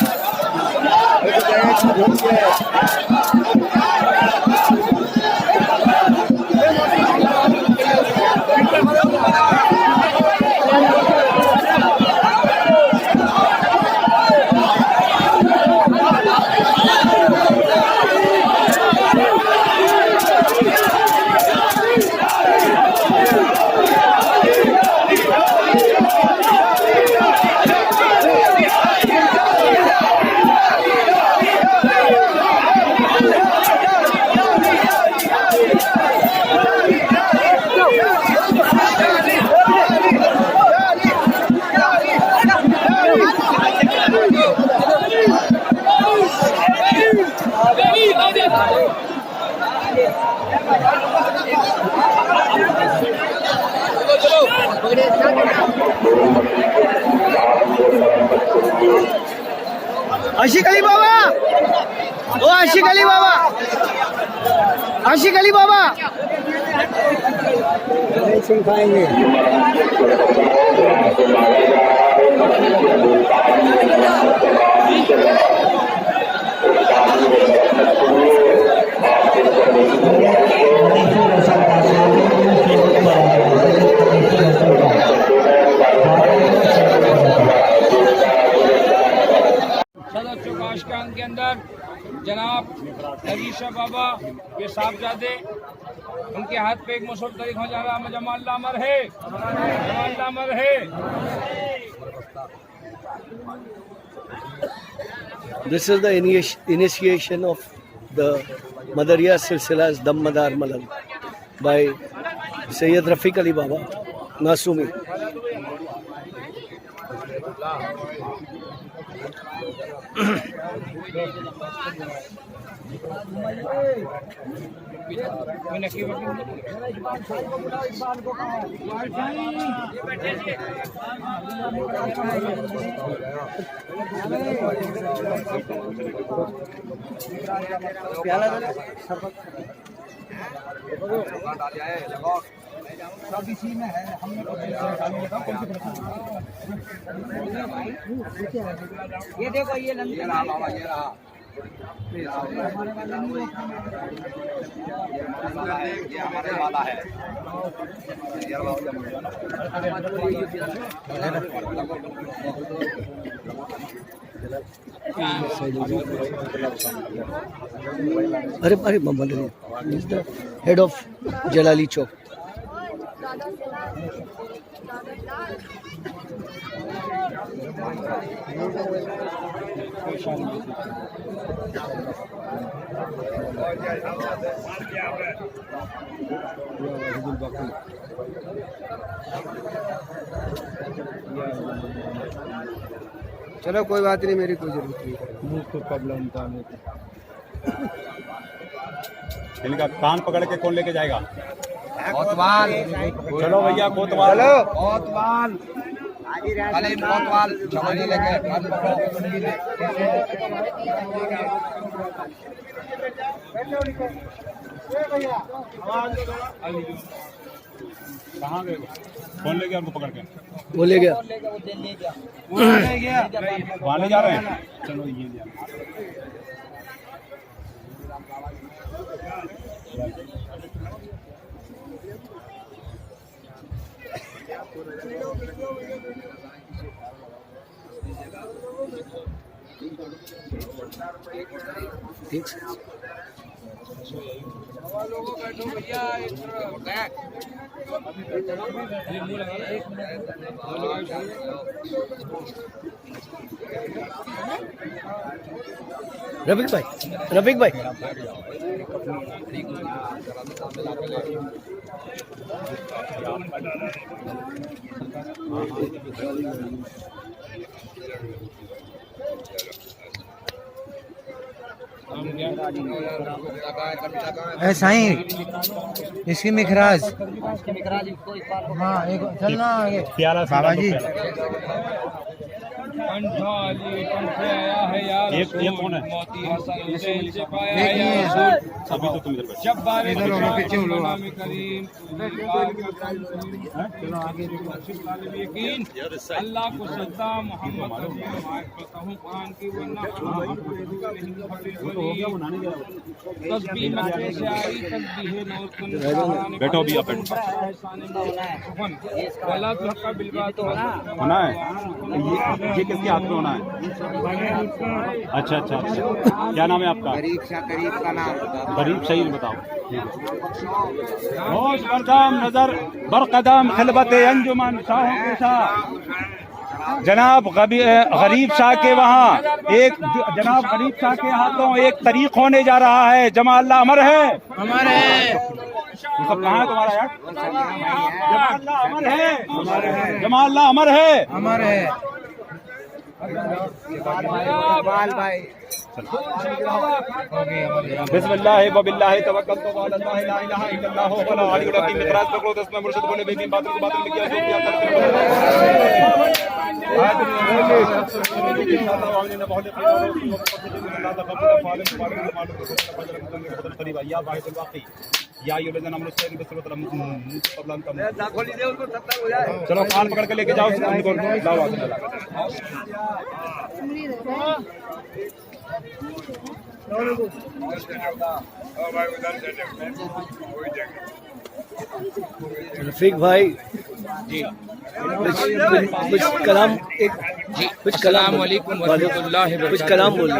आशिक अली बाबा, ओ आशिक अली बाबा, आशिक अली बाबा सुन पाएंगे। के अंदर जनाब नजीशा बाबा ये साहबजादे, उनके हाथ पे एक मुसहफ तरीक हो जा रहा है। जमाल अमर है, जमाल अमर है। This is the initiation of the Madariya Silsila's Dammadar Malang by Sayyid Rafiq Ali Baba Nasumi. ये देखो ये हमारे वाला है। अरे अरे Mohammad Ali is the head of Jalali Chowk. चलो कोई बात नहीं, मेरी कोई जरूरत नहीं। मुझ को प्रॉब्लम था। इनका कान पकड़ के कौन लेके जाएगा? कोतवाल, चलो भैया कोतवाल, चलो कोतवाल, अरे कोतवाल, चलो ये लेके कहाँ गए? कौन ले गया उनको पकड़ के? वो ले गया। वहाँ ले जा रहे हैं। चलो ये ले रफीक भाई, रफीक भाई, ऐसा ही इसकी मिखराज। हाँ एक चलना आगे प्याला बाबा जी। कंठा अली कंठे आया है यार, ये कौन है? मोती हसन हुसैन से पाया है यार रसूल। अभी तो तुम इधर बैठो। जब बारे इधर हो, पीछे हो लो आप। करीम यकीन अल्लाह को सद्दा मोहम्मद कुरान की वरना तस्बीह मक्के से आई तस्बीह नूर कुन बैठो अभी, आप बैठो। वला तो का बिलबात होना है ये किसके हाथ में होना है? अच्छा अच्छा अच्छा, क्या नाम है आपका? करीब का नाम गरीब सही बताओ। होश बरदम नजर बरकदम खिलबत अंजुमन शाहों के शाह जनाब गरीब शाह के वहाँ एक जनाब गरीब शाह के हाथों एक तरीक होने जा रहा है। जमाअल्लाह अमर है, हमारे सब कहाँ है तुम्हारा यार? जमाअल्लाह अमर है, जमाअल्लाह अमर है, हमारे बाल भाई बिस्मिल्लाह व बिल्लाह तवक्कलतु व अला ला इलाहा इल्लल्लाह वला अली रब्बी मिकराज पकड़ो तो इसमें मुर्शिद बोले बेबी बात को बात में किया जो किया चलो कान पकड़ के लेके जाओ उनको लाओ रफीक भाई, कुछ कलाम एक जी कुछ कलाम अस्सलाम वालेकुम वरहमतुल्लाहि कुछ कलाम बोल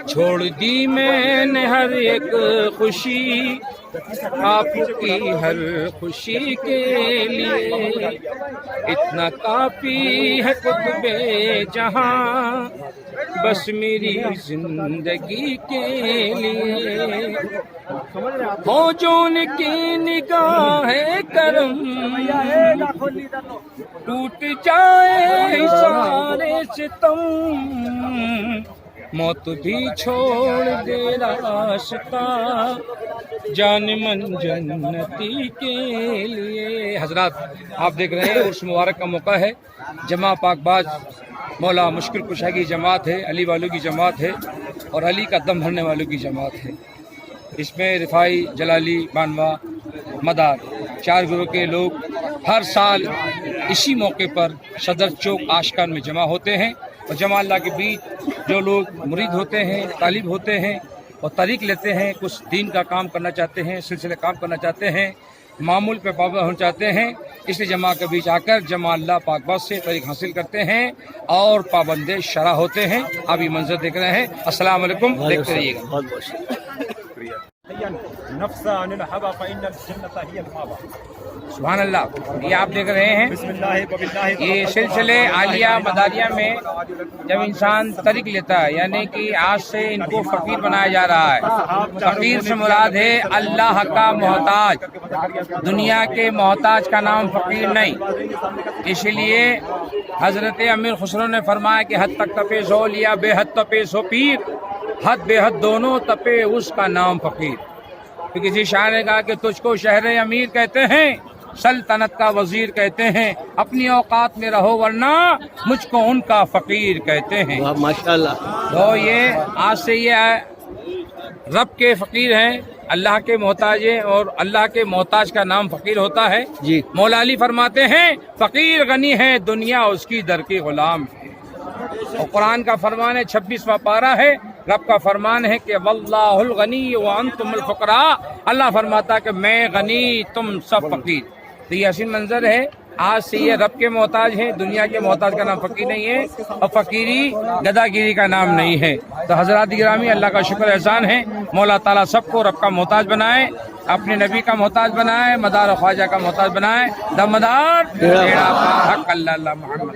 छोड़ दी मैंने हर एक खुशी आपकी हर खुशी के लिए, इतना काफी है कुतुबे जहां बस मेरी जिंदगी के लिए। हो जो उनकी निगाहे करम टूट जाए सारे सितम, मौत भी छोड़ दे रास्ता जान मन जन्नती के लिए। हजरात आप देख रहे हैं उस मुबारक का मौका है, जमा पाकबाज मौला मुश्किल कुशा की जमात है, अली वालों की जमात है और अली का दम भरने वालों की जमात है। इसमें रिफाई, जलाली, बानवा, मदार 4 गुरों के लोग हर साल इसी मौके पर सदर चौक आशकान में जमा होते हैं और जमा अल्लाह के बीच जो लोग मुरीद होते हैं, तालिब होते हैं और तरीक लेते हैं, कुछ दीन का काम करना चाहते हैं, सिलसिले काम करना चाहते हैं, मामूल पे पाबंद होना चाहते हैं, इसलिए जमा के बीच आकर जमा अल्लाह पाकबाज से तरीक हासिल करते हैं और पाबंदे शरा होते हैं। आप ये मंजर देख रहे हैं। अस्सलाम वालेकुम, देखते रहिएगा। बहुत बहुत शुक्रिया। सुभान अल्लाह। ये आप देख रहे हैं ये सिलसिले आलिया मदारिया में जब इंसान तरीक लेता है, यानी कि आज से इनको फकीर बनाया जा रहा है। फकीर से मुराद है अल्लाह का मोहताज, दुनिया के मोहताज का नाम फकीर नहीं। इसलिए हजरत अमीर खुसरो ने फरमाया कि हद तक तपे सो लिया बेहद तपे सो पीर, हद बेहद दोनों तपे उसका नाम फकीर। तो किसी शायर ने कहा कि तुझको शहर अमीर कहते हैं, सल्तनत का वजीर कहते हैं, अपनी औकात में रहो वरना मुझको उनका फकीर कहते हैं। माशाल्लाह। तो ये आज से ये रब के फकीर हैं, अल्लाह के मोहताज हैं और अल्लाह के मोहताज का नाम फकीर होता है जी। मौला अली फरमाते हैं फकीर गनी है दुनिया उसकी दर के गुलाम है। और कुरान का फरमान है 26वां पारा है, रब का फरमान है कि वल्लाहुल गनी व अंतुमुल फुकरा, अल्लाह फरमाता कि मैं गनी तुम सब फकीर। तो ये हसीन मंजर है। आज से ये रब के मोहताज हैं, दुनिया के मोहताज का नाम फकीर नहीं है और फकीरी गदागिरी का नाम नहीं है। तो हजरात गिरामी, अल्लाह का शुक्र एहसान है, मौला ताला सबको रब का मोहताज बनाए, अपने नबी का मोहताज बनाए, मदार ख्वाजा का मोहताज बनाए। दमदार तेरा हक अल्लाह मोहम्मद।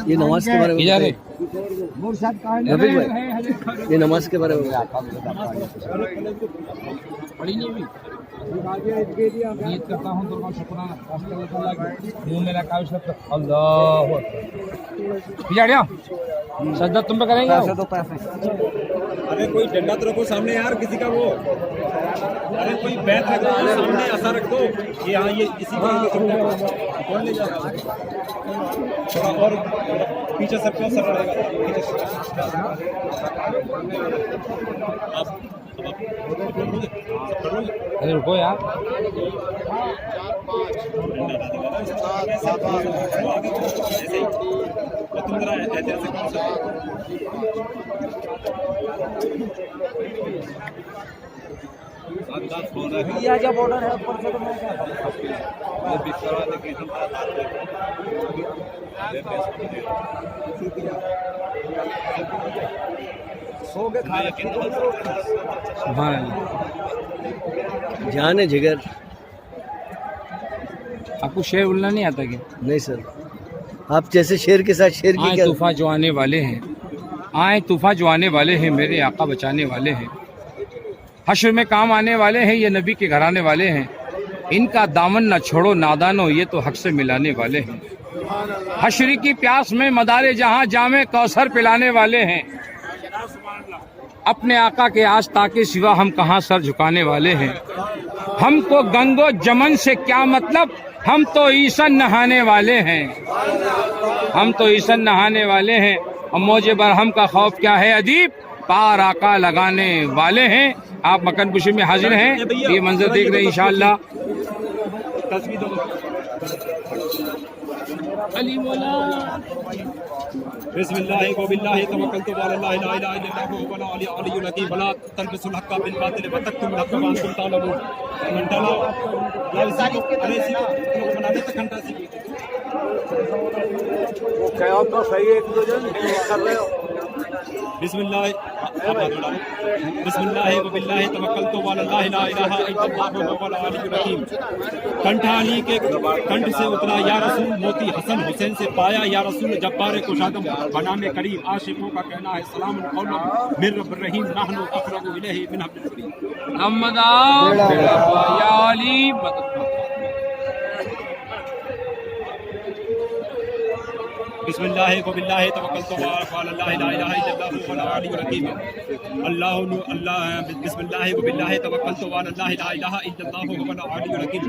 ये नमाज के बारे में इधर है। रफीक भाई, ये नमाज के बारे में पढ़ी नहीं अभी। नीयत करता हूँ तो शुक्राना मुँह में रखा अल्लाह सजदा तुम पे करेंगे। अरे कोई डंडा तो रखो सामने यार किसी का, वो अरे कोई बैत रख दो सामने, ऐसा रख दो कि हाँ ये इसी का कौन ले जाएगा। थोड़ा और पीछे सबको असर पड़ेगा। अरे रुको यार, तुम जरा ऐतिहासिक जब ऑर्डर है ऊपर से तो मैं क्या सो के खा रखी जान है जिगर। आपको शेर बोलना नहीं आता क्या? नहीं सर, आप जैसे शेर के साथ शेर की आए क्या? तूफान जो आने वाले हैं, आए तूफान जो आने वाले हैं, मेरे आका बचाने वाले हैं, हश्र में काम आने वाले हैं, ये नबी के घराने वाले हैं। इनका दामन न छोड़ो नादानो, ये तो हक से मिलाने वाले हैं। हश्र की प्यास में मदारे जहां जामे कौसर पिलाने वाले हैं। अपने आका के आस्था के सिवा हम कहाँ सर झुकाने वाले हैं। हमको गंगो जमन से क्या मतलब, हम तो ईसन नहाने वाले हैं। हम तो ईसन नहाने वाले हैं और मौजे बरहम का खौफ क्या है अदीब, पार आका लगाने वाले हैं। आप मक्कन पुशी में हाजिर हैं, ये मंजर देख रहे हैं इंशाअल्लाह। अली मौला बिस्मिल्लाहि व बिल्लाहि तवक्कलतु अला अल्लाह ला इलाहा इल्लल्लाहु वल अलियुल हकीम वला तलबिsul हक्का बिल बातिल व तक्तुमुल हक्का व अंतुम तालमून मंडला ला इसी को अरे इसी को बनाने तक घंटा सी वो क्या तो सही है, एक दो जन कर रहे हो। बिस्मिल्लाहि व बिल्लाहि तवक्कलतु अला अल्लाह ला इलाहा इल्लल्लाहु वल अलियुल हकीम। कंठा अली के कंठ से उतरा या रसूल, मोती हसन हुसैन से पाया या रसूल, जब्बार कुशादम बनामे करीम। आशिकों का कहना है सलामुन कौलन मिर रब्बिर रहीम, नहनु अक़रबु इलैहि मिन हब्लिल वरीद। मोहम्मद या अली मदद। बिस्मिल्लाहि व बिल्लाहि तवक्कलतु अला अल्लाह ला इलाहा इल्लल्लाहु वल अलियुल हकीम। बिस्मिल्लाहि व बिल्लाहि तवक्कलतु अला अल्लाह ला इलाहा इल्लल्लाहु वल अलियुल हकीम।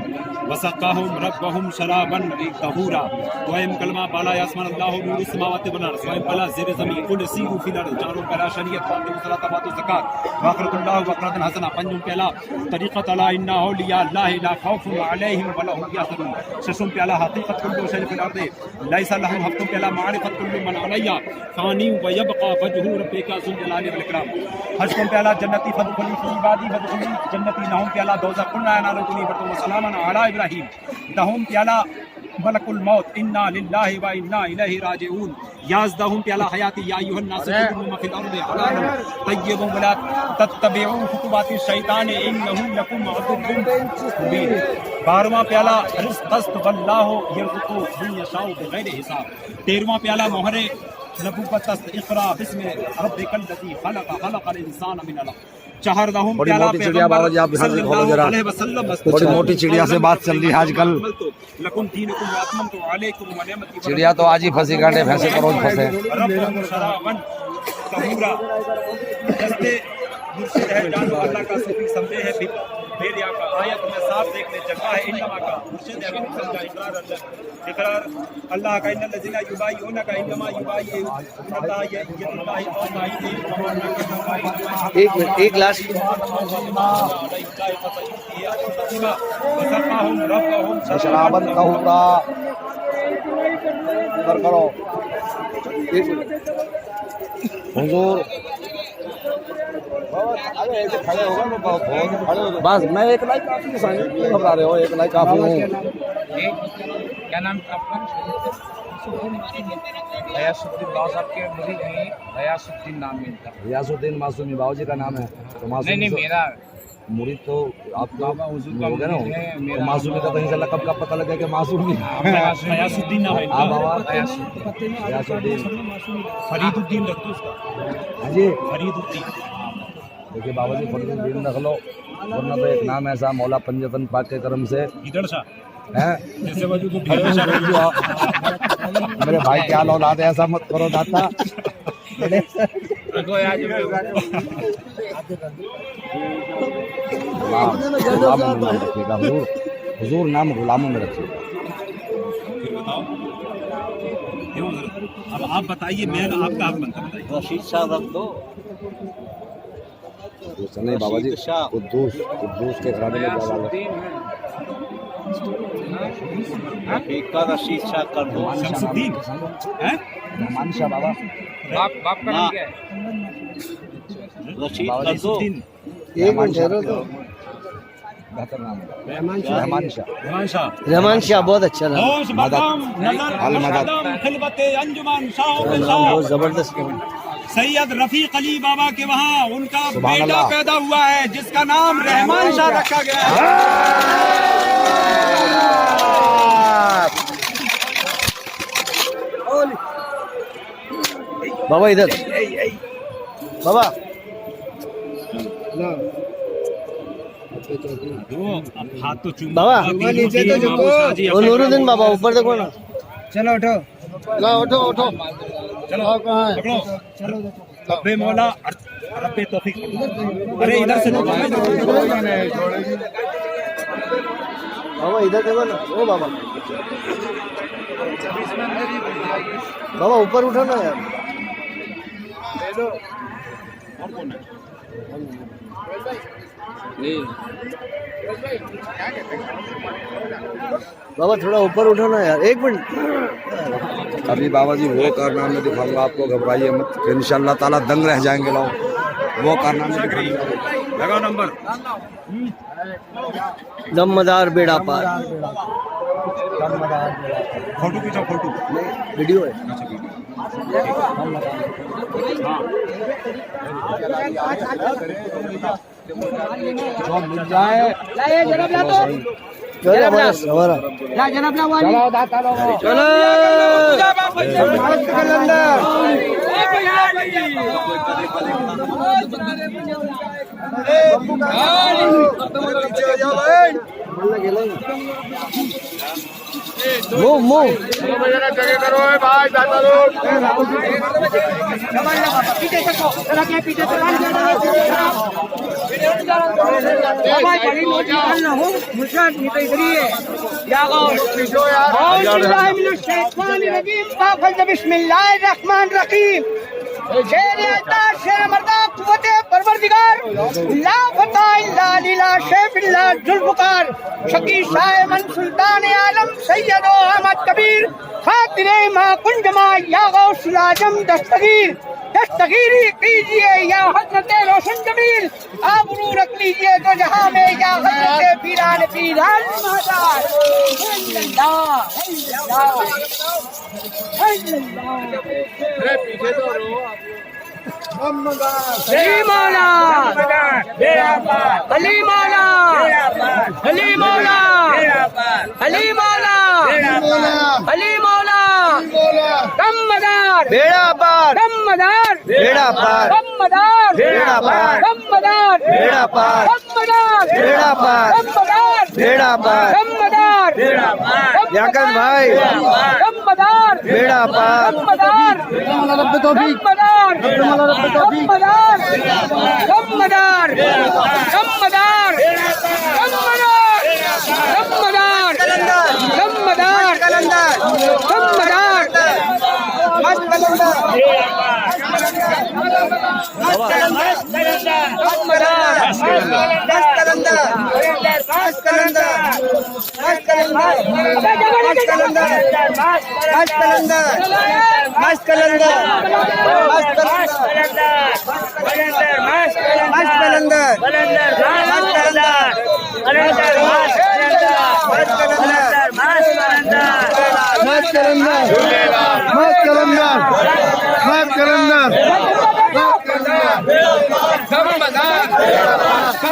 वसक़ाहुम रब्बुहुम शराबन तहूरा। वयम कलमा बाला आसमान अल्लाहु नूरु समावाति वल अर्ज़। वयम बला ज़ेर ज़मीन कुल सीरु फिल अर्ज़। चारों पहला शरीयत बात सलात बात ज़कात वक़रतुल्लाह वक़रतन हसना। पंजुम पहला तरीक़त अला इन्ना औलिया अल्लाह ला खौफुन अलैहिम वला हुम यहज़नून। शशुम पहला हक़ीक़त कुल्लु शैइन फिल अर्ज़ लैसा लहुम हक़्क़ुन पहला मारिफत कुल्लु मन अलैया फ़ानी व यबक़ा वजहु रब्बिका ज़ुल जलाली वल इकराम। हजकुम पहला जन्नती फदखुली फी इबादी वदखुली जन्नती। नहुम पहला दोज़ख कुल्ला नारुकुनी बतु सलामन अला इब्राहीम। दहुम पहला मलकुल मौत इन्ना लिल्लाहि व इन्ना इलैहि राजिऊन। याज़दहुम पहला हयाती या अय्युहन नास कुल्लु मा फिल अर्ज़ि हलालुन तय्यबुन वला तत्तबिउ खुतुवाति शैतान इन्नहु लकुम अदुव्वुन मुबीन। 12वां प्याला रिज़्क़ वल्लाहु यरज़ुक़ु मन यशाउ बिग़ैरि हिसाब। 13वां प्याला मोहरे नबुव्वत इक़रा बिस्मि रब्बिकल लज़ी खलक़ खलक़ल इंसान मिन अलक़। 14वां प्याला चिड़िया बाबा जी आप सल्लल्लाहु अलैहि वसल्लम। बड़ी मोटी चिड़िया से बात चल रही है आजकल। लकुम दीनुकुम व अतममतु अलैकुम व निअमती। चिड़िया तो आज ही फंसी कांटे भैंसे को रोज फंसे। रब्बुहुम शराबन तहूरा। दस्ते मुर्शिद है जानो अल्लाह का सूफी समझे है बेलिया का। आयत में साफ देखने जगह है इन्नमा का। मुर्शिद है अगर समझा इकरार अल्लाह का। इन्नल लज़ीना युबायिऊनका इन्नमा युबायिऊना यदुल्लाहि फ़ौक़ा अयदीहिम। एक लास्ट वसक़ाहुम रब्बुहुम शराबन तहूरा। इधर करो हुजूर। बस मैं एक लाइक काफी घबरा रहे हो, एक लाइक काफी हूँ। क्या नाम था आपका? गयासुद्दीन बाबा साहब के मुरीद हैं, गयासुद्दीन नाम है इनका। रियासुद्दीन मासूमी बाबू जी का नाम है। तो मासूमी नहीं मेरा मुरीद तो आपका बाबा हुजूर का हो गया ना। मुरीद है, मेरा तो मासूमी का तो इनसे लक़ब का पता लगे कि मासूमी। गयासुद्दीन नाम है हाँ बाबा गयासुद्दीन। रियासुद्दीन फरीदुद्दीन रख दो उसका। हाँ जी फरीदुद्दीन। देखिए बाबा जी फरीदुद्दीन रख लो, वरना तो एक नाम ऐसा मौला पंजतन पाक के करम से इधर सा है। जैसे वजू तो मेरे भाई क्या औलाद है, ऐसा मत करो दाता। रखो यार गुलामों में रखिएगा हुजूर। हुजूर नाम गुलामों में रखिएगा। अब आप बताइए, मैं आपका हक बनता बताइए। रशीद साहब रख दो। नहीं बाबा जी कुद्दूस के घराने में रशीद साहब कर दो। शमसुद्दीन हैं? रहमान शाह बाबा। बाप का नाम क्या है? रशीद बाबा कर दो। एक मिनट ठहरो तो बेहतर नाम है रहमान शाह। रहमान शाह बहुत अच्छा नाम। होश बदम नजर अलमदम खिलबते अंजुमन शाहों के शाह। बहुत जबरदस्त नाम। सैयद रफीक अली बाबा के वहाँ उनका सुभान बेटा अल्लाह। पैदा हुआ है जिसका नाम रहमान शाह रखा गया है। बाबा इधर बाबा अब हाथ तो चूम बाबा, नीचे तो झुको। वो नूरुद्दीन बाबा ऊपर देखो ना। चलो उठो। ला उठो उठो। चलो पकड़ो। रब्बे मौला रब्बे तौफीक। अरे इधर से बाबा इधर देखो ना। ओ बाबा बाबा ऊपर उठो ना यार। और कौन है? बाबा थोड़ा ऊपर उठो ना यार, एक मिनट। अभी बाबा जी वो कारनामे दिखाऊंगा आपको, घबराइए मत, इंशाअल्लाह ताला दंग रह जाएंगे लोग। वो कारनामे लगाओ नंबर। दमदार बेड़ा पार। फोटो खींचो, फोटो वीडियो है। जो मिल जाए चलो हमारा चलो मूव बिस्मिल्लाहिर्रहमानिर्रहीम। शेर परवरदिगार ला फता इल्ला लिला शेफिल्ला जुल्फकार शकी शायमन सुल्तान आलम सैयद अहमद कबीर खातिरे मा कुंजमा या गौसुल आजम दस्तगीरी कीजिए या हजरत रोशन जमील, आबरू रख लीजिए तो जहां में या हजरत पीरान पीरान महादार। हलीमौला हलीमौला हलीमौला हलीमौला हलीमौला दमदार बेड़ा पार, दमदार बेड़ा पार, दमदार बेड़ा पार, दमदार बेड़ा पार, दमदार बेड़ा पार, दमदार बेड़ा पार, दमदार याकत भाई दमदार बेड़ा पार। दमदार दमदार दमदार दमदार दमदार दमदार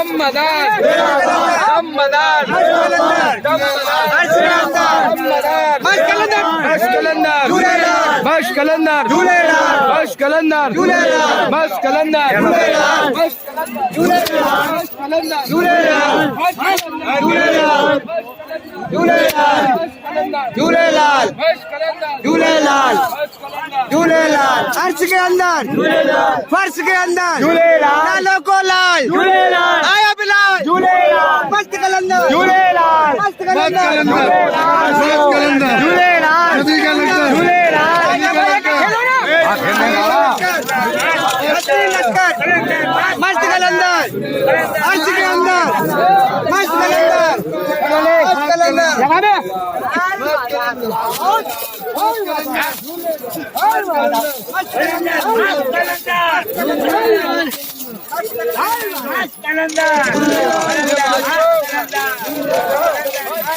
दमदार झूलेलाल झूलेलाल झूलेलाल अर्श के अंदर फर्श के अंदर लालो को लाल आया बिलाल मस्त कलंदर मस्त कलंदर झूलेलाल मस्त कलंदर अर्श के अंदर मस्त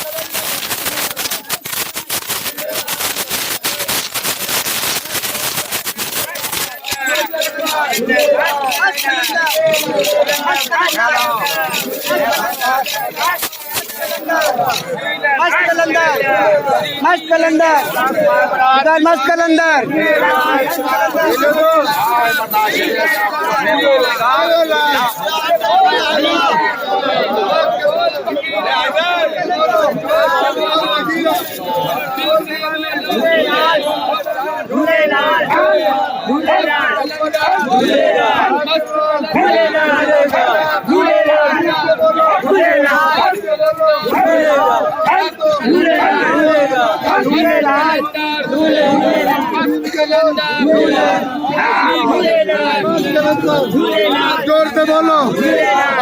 कलंदर मस्त कलंदर मस्त कलंदर मस्त कलंदर झूलेलाल जोर से बोलो,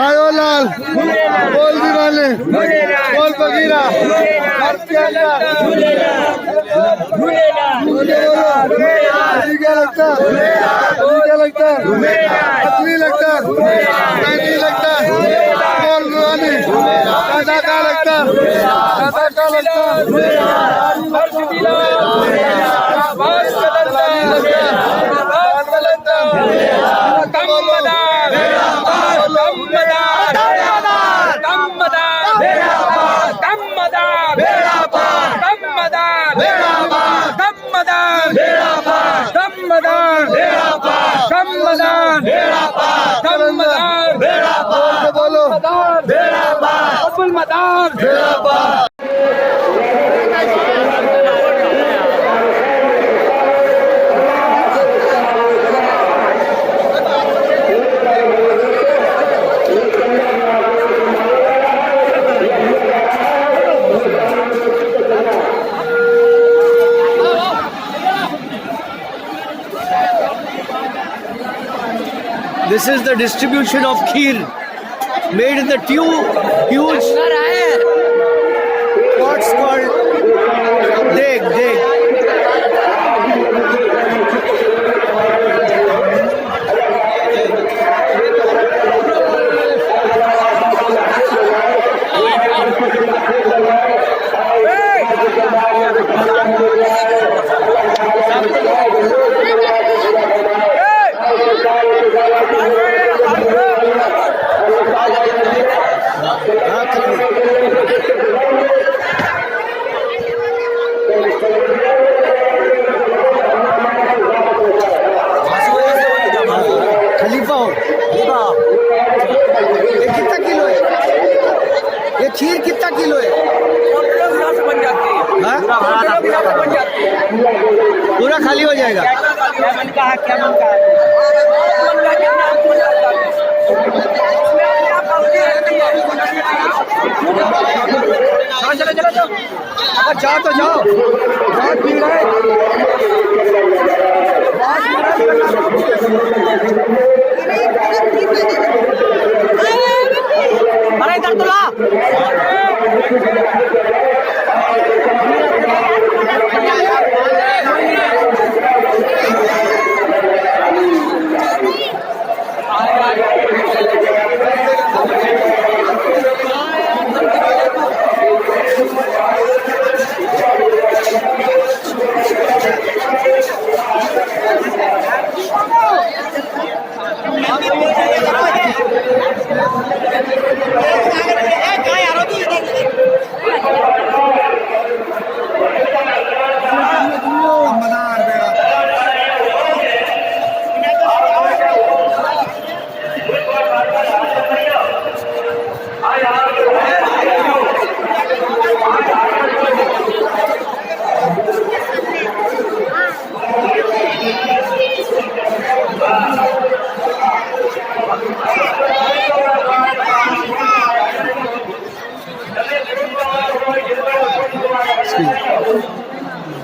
आयो लाल, बोल दीवाने, बोल बगीरा, क्या लगता क्या लगता असली लगता नहीं लगता, बोल दीवाने, दादा का लगता, दादा का लगता, बोलो This is the distribution of kheer made in the huge pots called deg. खलीफा हो, ये कितना किलो है? ये खीर कितना किलो है? हाँ? पूरा खाली हो जाएगा। चलो अगर जाओ तो जाओ, बहुत भीड़ है। अरे इधर तो ला।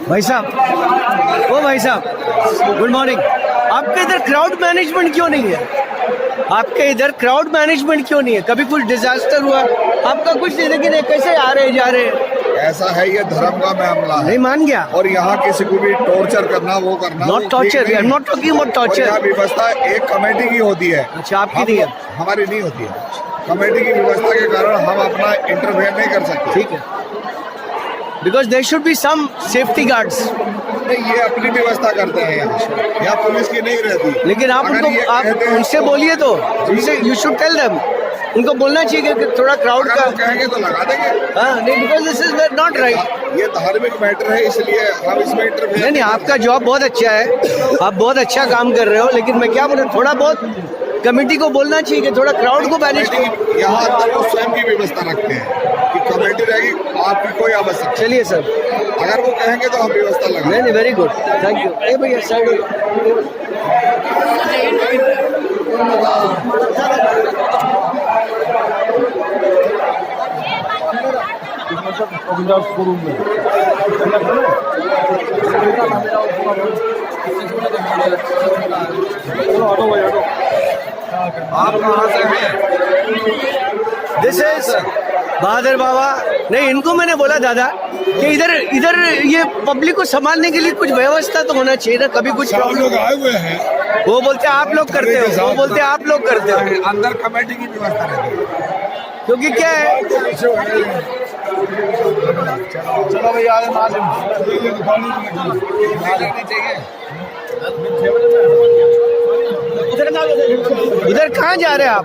भाई साहब, ओ भाई साहब, गुड मॉर्निंग। आपके इधर क्राउड मैनेजमेंट क्यों नहीं है? आपके इधर क्राउड मैनेजमेंट क्यों नहीं है? कभी कुछ डिजास्टर हुआ आपका कुछ नहीं, लेकिन कैसे आ रहे जा रहे? ऐसा है, ये धर्म का मामला है। नहीं मान गया। और यहाँ किसी को भी टॉर्चर करना, वो करना, not torture, we are not talking about torture. यहाँ व्यवस्था एक कमेटी की होती है। अच्छा, आपकी नहीं है? हमारी नहीं होती है। कमेटी की व्यवस्था के कारण हम अपना इंटरफेयर नहीं कर सकते। ठीक है, because there should be some safety guards. नहीं, ये अपनी व्यवस्था करते हैं यहाँ पुलिस की नहीं रहती। लेकिन आप उनको, आप उनसे बोलिए तो, यू शुड टेल देम, उनको बोलना चाहिए कि थोड़ा क्राउड का कहेंगे तो लगा देंगे। हाँ, नहीं, because this is not right. ये धार्मिक मैटर है, इसलिए हम इसमें इंटरफेयर नहीं, आपका जॉब बहुत अच्छा है, आप बहुत अच्छा काम कर रहे हो, लेकिन मैं क्या बोलूं, थोड़ा बहुत कमेटी को बोलना चाहिए कि थोड़ा क्राउड को मैनेज। यहाँ तक वो स्वयं की व्यवस्था रखते हैं कि कमेटी रहेगी, आपकी कोई आवश्यकता। चलिए सर, अगर वो कहेंगे तो हम व्यवस्था लगा। नहीं, वेरी गुड, थैंक यू। ए भैया साइड आप कहाँ से हैं? दिस इज बहादुर बाबा। नहीं, इनको मैंने बोला दादा कि इधर इधर ये पब्लिक को संभालने के लिए कुछ व्यवस्था तो होना चाहिए ना। कभी कुछ सब लोग आए हुए हैं, वो बोलते हैं आप लोग करते हो, वो बोलते हैं आप लोग करते हो, अंदर कमेटी की व्यवस्था रहती है। क्योंकि क्या है, चलो भैया आगे मालूम उधर कहाँ जा रहे हैं आप?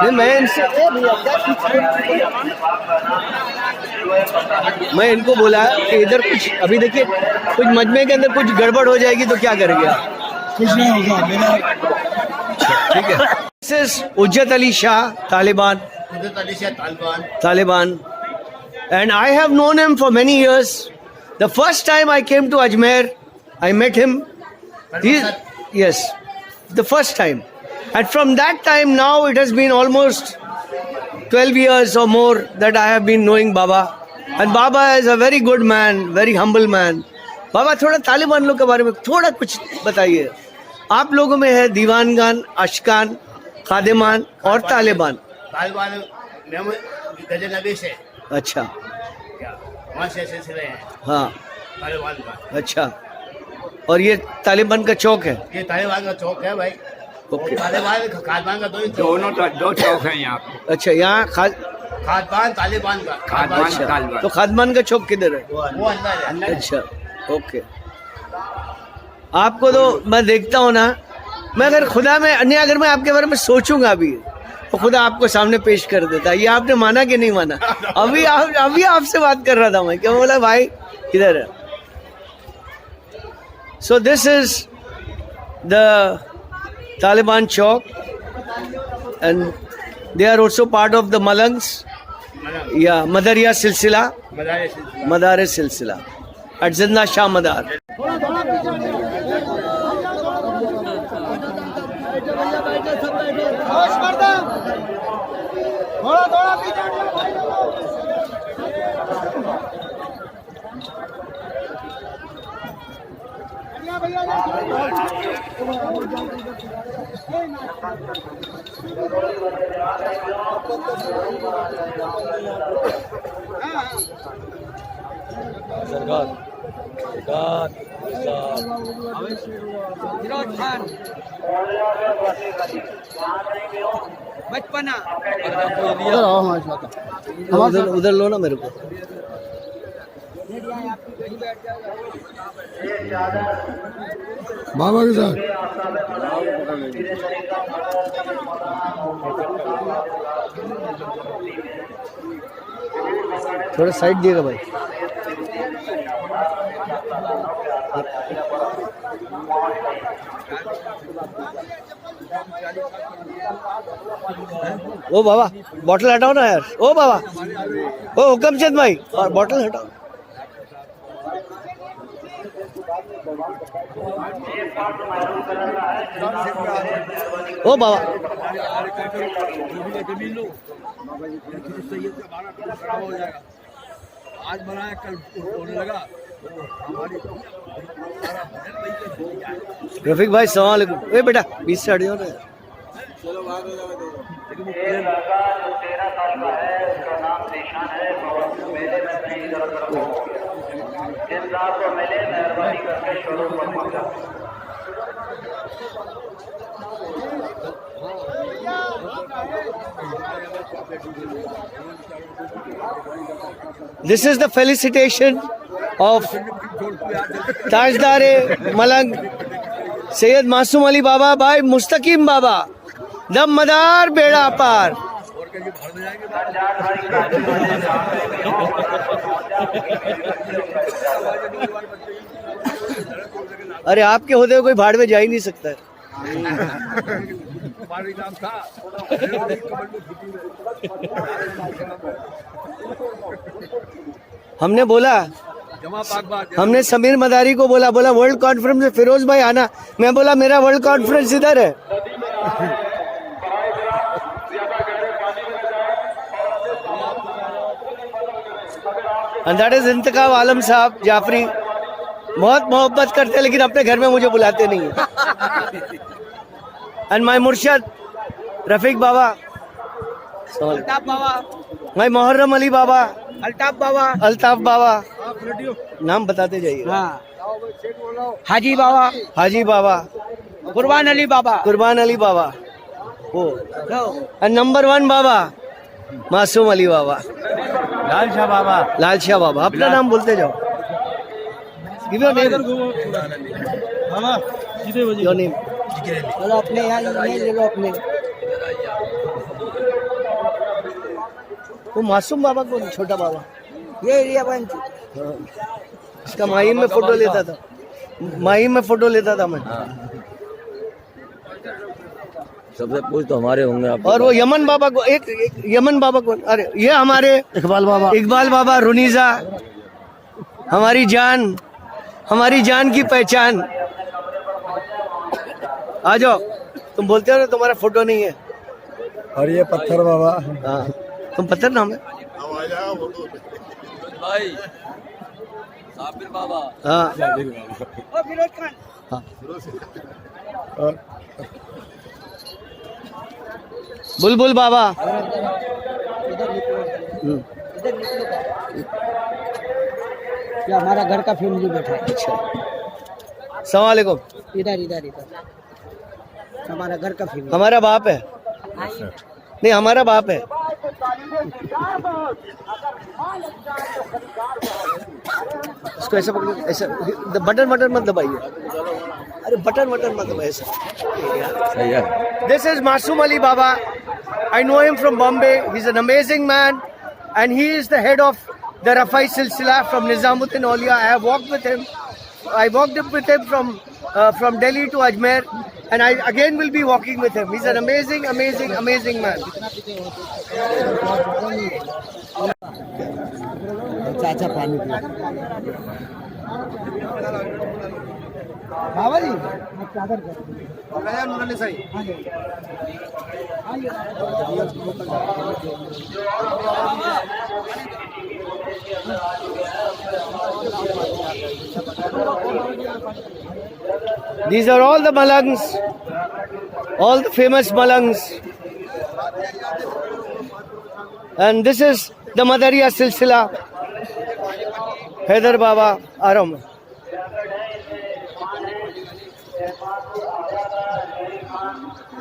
नहीं, मैं इनको बोला कि इधर कुछ अभी देखिए कुछ मजमे के अंदर कुछ गड़बड़ हो जाएगी तो क्या करेंगे आप? कुछ नहीं होगा मेरा। ठीक है। This is Ujjat Ali Shah, Taliban, and I have known him for many years. The first time I came to Ajmer, I met him. Yes, the first time. And from that time now it has been almost 12 years or more that I have been knowing Baba. And Baba is a very good man, very humble man. बाबा थोड़ा तालिबान लोग के बारे में थोड़ा कुछ बताइए। आप लोगों में है दीवानगान, अशकान, खादिमान और तालिबान। तालिबान गजनबी से, अच्छा, वहाँ से सिलसिले हैं हाँ, तालिबान का। अच्छा, और ये तालिबान का चौक है? ये तालिबान का चौक है भाई। ओके। तालिबान खादबान का दोनों दो चौक हैं यहाँ पे। अच्छा, यहाँ खादबान तालिबान का। अच्छा, तो खादमान का चौक किधर है? वो अंदर है। अच्छा, ओके। आपको तो मैं देखता हूँ ना, मैं अगर खुदा में अन्य अगर मैं आपके बारे में सोचूंगा अभी तो खुदा आपको सामने पेश कर देता। ये आपने माना कि नहीं माना? अभी आपसे बात कर रहा था मैं, क्या बोला भाई इधर है। So this is the Taliban chowk and they are also part of the Malangs या मदरिया सिलसिला, मदार सिलसिला एट जिंदा शाह मदार। बचपना उधर लो ना मेरे को। बाबा के साथ थोड़ा साइड दिएगा भाई। ओ बाबा बॉटल हटाओ ना यार। ओ बाबा, ओ हुकमचंद भाई, और बॉटल हटाओ। ओ बाबा, आज बनाया कल होने लगा। रफीक भाई सलाम अलैकुम। ए बेटा 20 से हट जाओ ना। This is the felicitation of ताजदार मलंग सैयद मासूम अली बाबा भाई मुस्तकीम बाबा, दम मदार बेड़ा पार। अरे आपके होते हुए कोई भाड़ में जा ही नहीं सकता है। हमने बोला, हमने समीर मदारी को बोला वर्ल्ड कॉन्फ्रेंस में फिरोज भाई आना। मैं बोला मेरा वर्ल्ड कॉन्फ्रेंस इधर है। And that is इंतकाम आलम साहब जाफरी, बहुत मोहब्बत करते लेकिन अपने घर में मुझे बुलाते नहीं है। And my murshid Rafiq Baba, Altaf Baba, my Muharram Ali Baba, Altaf Baba, Altaf Baba, नाम बताते जाइए। हाँ, हाजी बाबा, हाजी बाबा, कुर्बान अली बाबा, कुर्बान अली बाबा, वो एंड नंबर 1 बाबा मासूम अली बाबा, लाल शाह बाबा, लाल शाह बाबा। अपना नाम बोलते जाओ। Give your name. Your name. चलो अपने यहाँ ये ले लो अपने। वो मासूम बाबा कौन? छोटा बाबा, ये एरिया बन इसका माहिम में फोटो लेता था, माहिम में फोटो लेता था मैं। सबसे पूछ तो हमारे होंगे आप। और वो यमन बाबा को, एक यमन बाबा कौन? अरे ये हमारे इकबाल बाबा, इकबाल बाबा रुनीजा, हमारी जान की पहचान। आ जाओ, तुम बोलते हो ना तुम्हारा फोटो नहीं है। और ये पत्थर बाबा, हाँ, तुम पत्थर नाम है भाई साबिर बाबा। हाँ, फिरोज खान। हाँ। और बुलबुल बाबा। ये हमारा घर का फैमिली बैठा है। अच्छा, अस्सलाम वालेकुम। इधर हमारा घर का फैमिली। हमारा बाप है, नहीं हमारा बाप है। इसको ऐसा पकड़ो, ऐसा बटन मत दबाइए। अरे बटन मत दबाइए ऐसा। सही है। This is Masoom Ali Baba. I know him from Bombay. He's an amazing man, and he is the head of the Rafai Silsila from Nizamuddin Aulia. I have walked with him. I walked with him from Delhi to Ajmer, and I again will be walking with him. He's an amazing man. चाचा पानी पियो। बाबा जी चादर These are all the Malangs, all the famous Malangs, and this is the Madariya Silsila. Haidar Baba, Aram.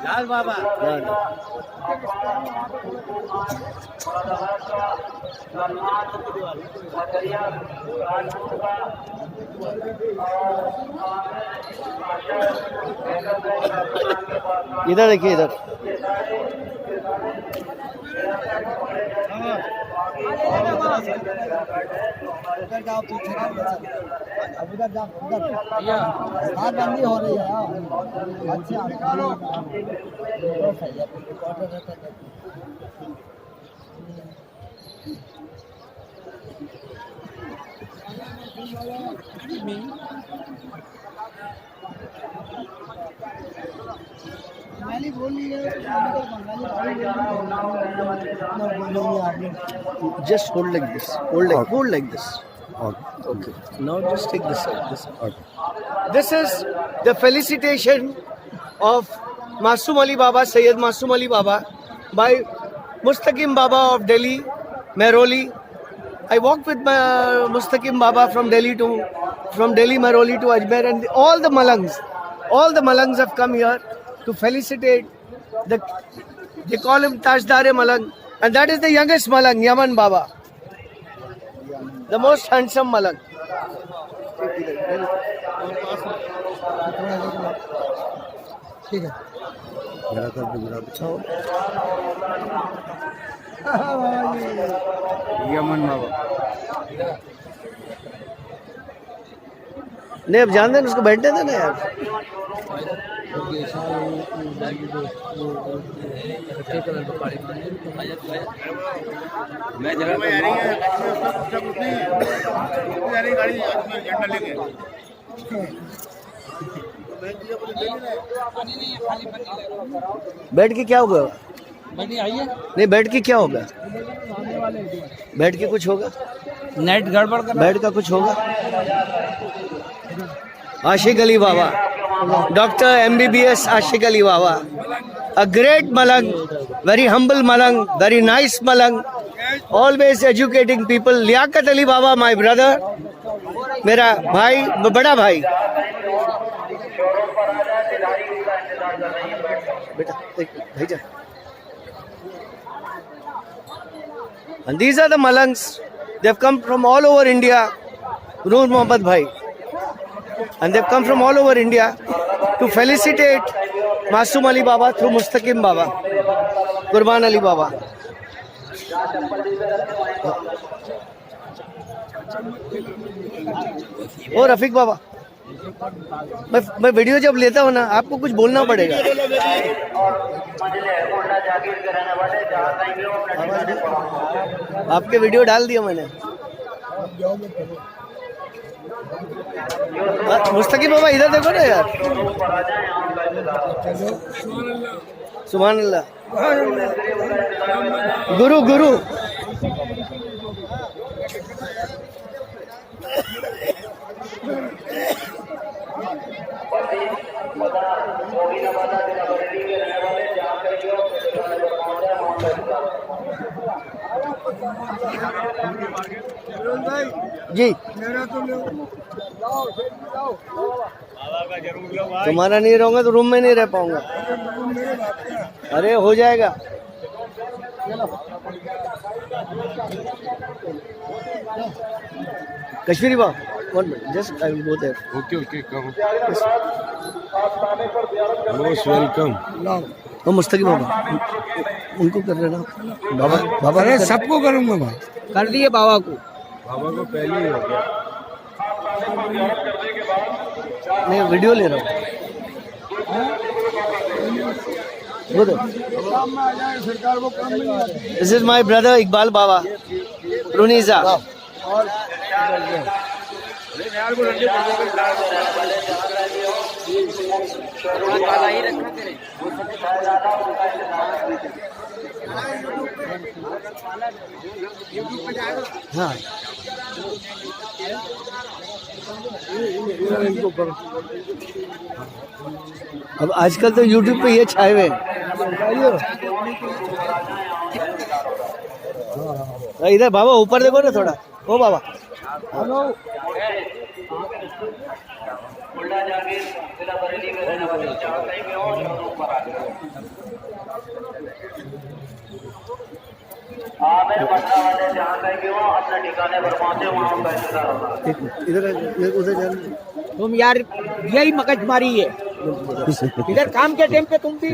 लाल बाबा, इधर देखिए, इधर बंदी हो रही है। बंगाली बोल रही है, just hold like this. Hold like this. Okay. Now just take this side. This is the felicitation of Masoom Ali Baba, Sayyid Masoom Ali Baba, by Mustaqim Baba of Delhi, Mehroli. I walked with Mustaqim Baba from Delhi, Mehroli to Ajmer, and all the Malangs have come here to felicitate. They call him Tajdar Malang, and that is the youngest Malang, Yaman Baba, the most handsome Malang. ठीक है। Yemen बाबा नहीं, अब जान दें उसको, बैठने देना यार। मैं जगह बैठ के क्या होगा? नहीं बैठ के क्या होगा, बैठ के कुछ होगा, नेट गड़बड़ कर बैठ का कुछ होगा। Ashiq Ali Baba, doctor MBBS Ashiq Ali Baba, a great Malang, very humble Malang, very nice Malang, always educating people. Liaquat Ali Baba, my brother, मेरा भाई, बड़ा भाई। बेटा भेजा। And these are the Malangs. They have come from all over India. Noor Mohammad bhai, and they have come from all over India to felicitate Masoom Ali Baba through Mustaqim Baba, Qurban Ali Baba. और रफीक बाबा, मैं video जब लेता हूँ ना, आपको कुछ बोलना पड़ेगा। आपके वीडियो डाल दिया मैंने। मुस्तकीम बाबा इधर देखो ना यार। सुभान अल्लाह। गुरु गुरु जी, तुम्हारा नहीं रहूंगा तो रूम में नहीं रह पाऊंगा। अरे हो जाएगा। Kashmiri Bab, just I will go there. Okay okay, come most welcome. वो मुस्तकीम बाबा, उनको कर रहे ना बाबा। बाबा अरे सबको करूंगा भाई, कर दिए बाबा को। बाबा को पहले ही हो गया। नहीं वीडियो ले रहा हूँ। This is my brother Iqbal Baba Runija. हाँ अब आजकल तो YouTube पे ये छाए हुए हैं। इधर बाबा ऊपर देखो ना थोड़ा। ओ बाबा इधर उधर तुम यार यही मगजमारी है। इधर काम के टाइम पे तुम भी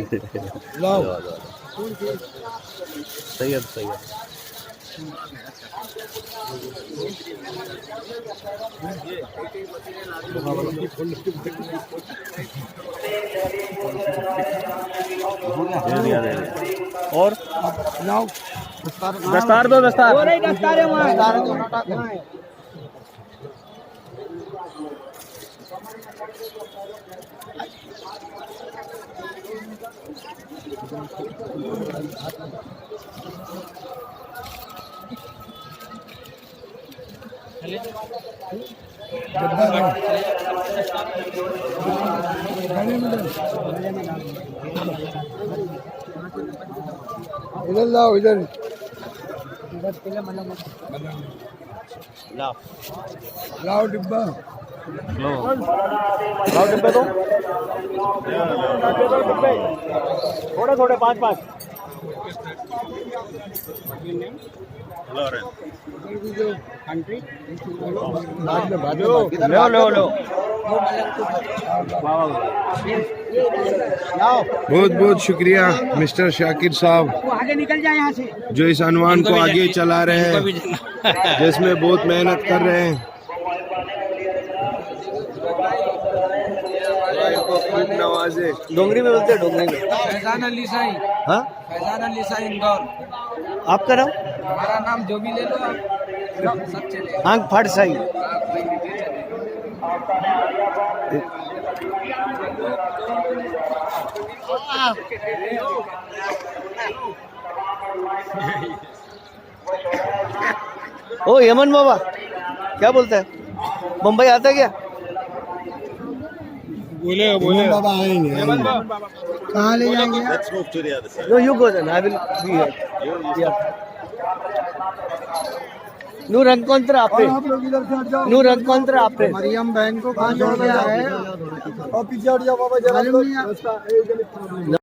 सही है, सही है। और दस्तार दो, दस्तार दस्तार है वहाँ। इधर लाओ, इधर लाओ डिब्बा, लाओ डिब्बे दो, थोड़े थोड़े 5-5। लो लो लो। बहुत बहुत शुक्रिया मिस्टर शाकिर साहब, आगे निकल जाए यहाँ से, जो इस अनुमान को आगे चला रहे हैं, जिसमें बहुत मेहनत कर रहे हैं। नवाजे डोंगरी में बोलते हैं, डोंगरी में। फैजान अली साई। हाँ फैजान अली साई इंदौर। आपका नाम? हमारा नाम जो भी ले लो आप, सब चले। आंख फाड़ साई। ओ यमन बाबा क्या बोलता है, मुंबई आता है क्या? बोले बाबा आएंगे कहाँ ले जाएंगे? No, you go then. I will be here. Yeah. Nur Encontra और Apre. आप लोग इधर से हट जाओ। Nur Encontra Apre. मरियम बहन को कहाँ छोड़ के आ रहे हैं? और पीछे हट जाओ बाबा जरा।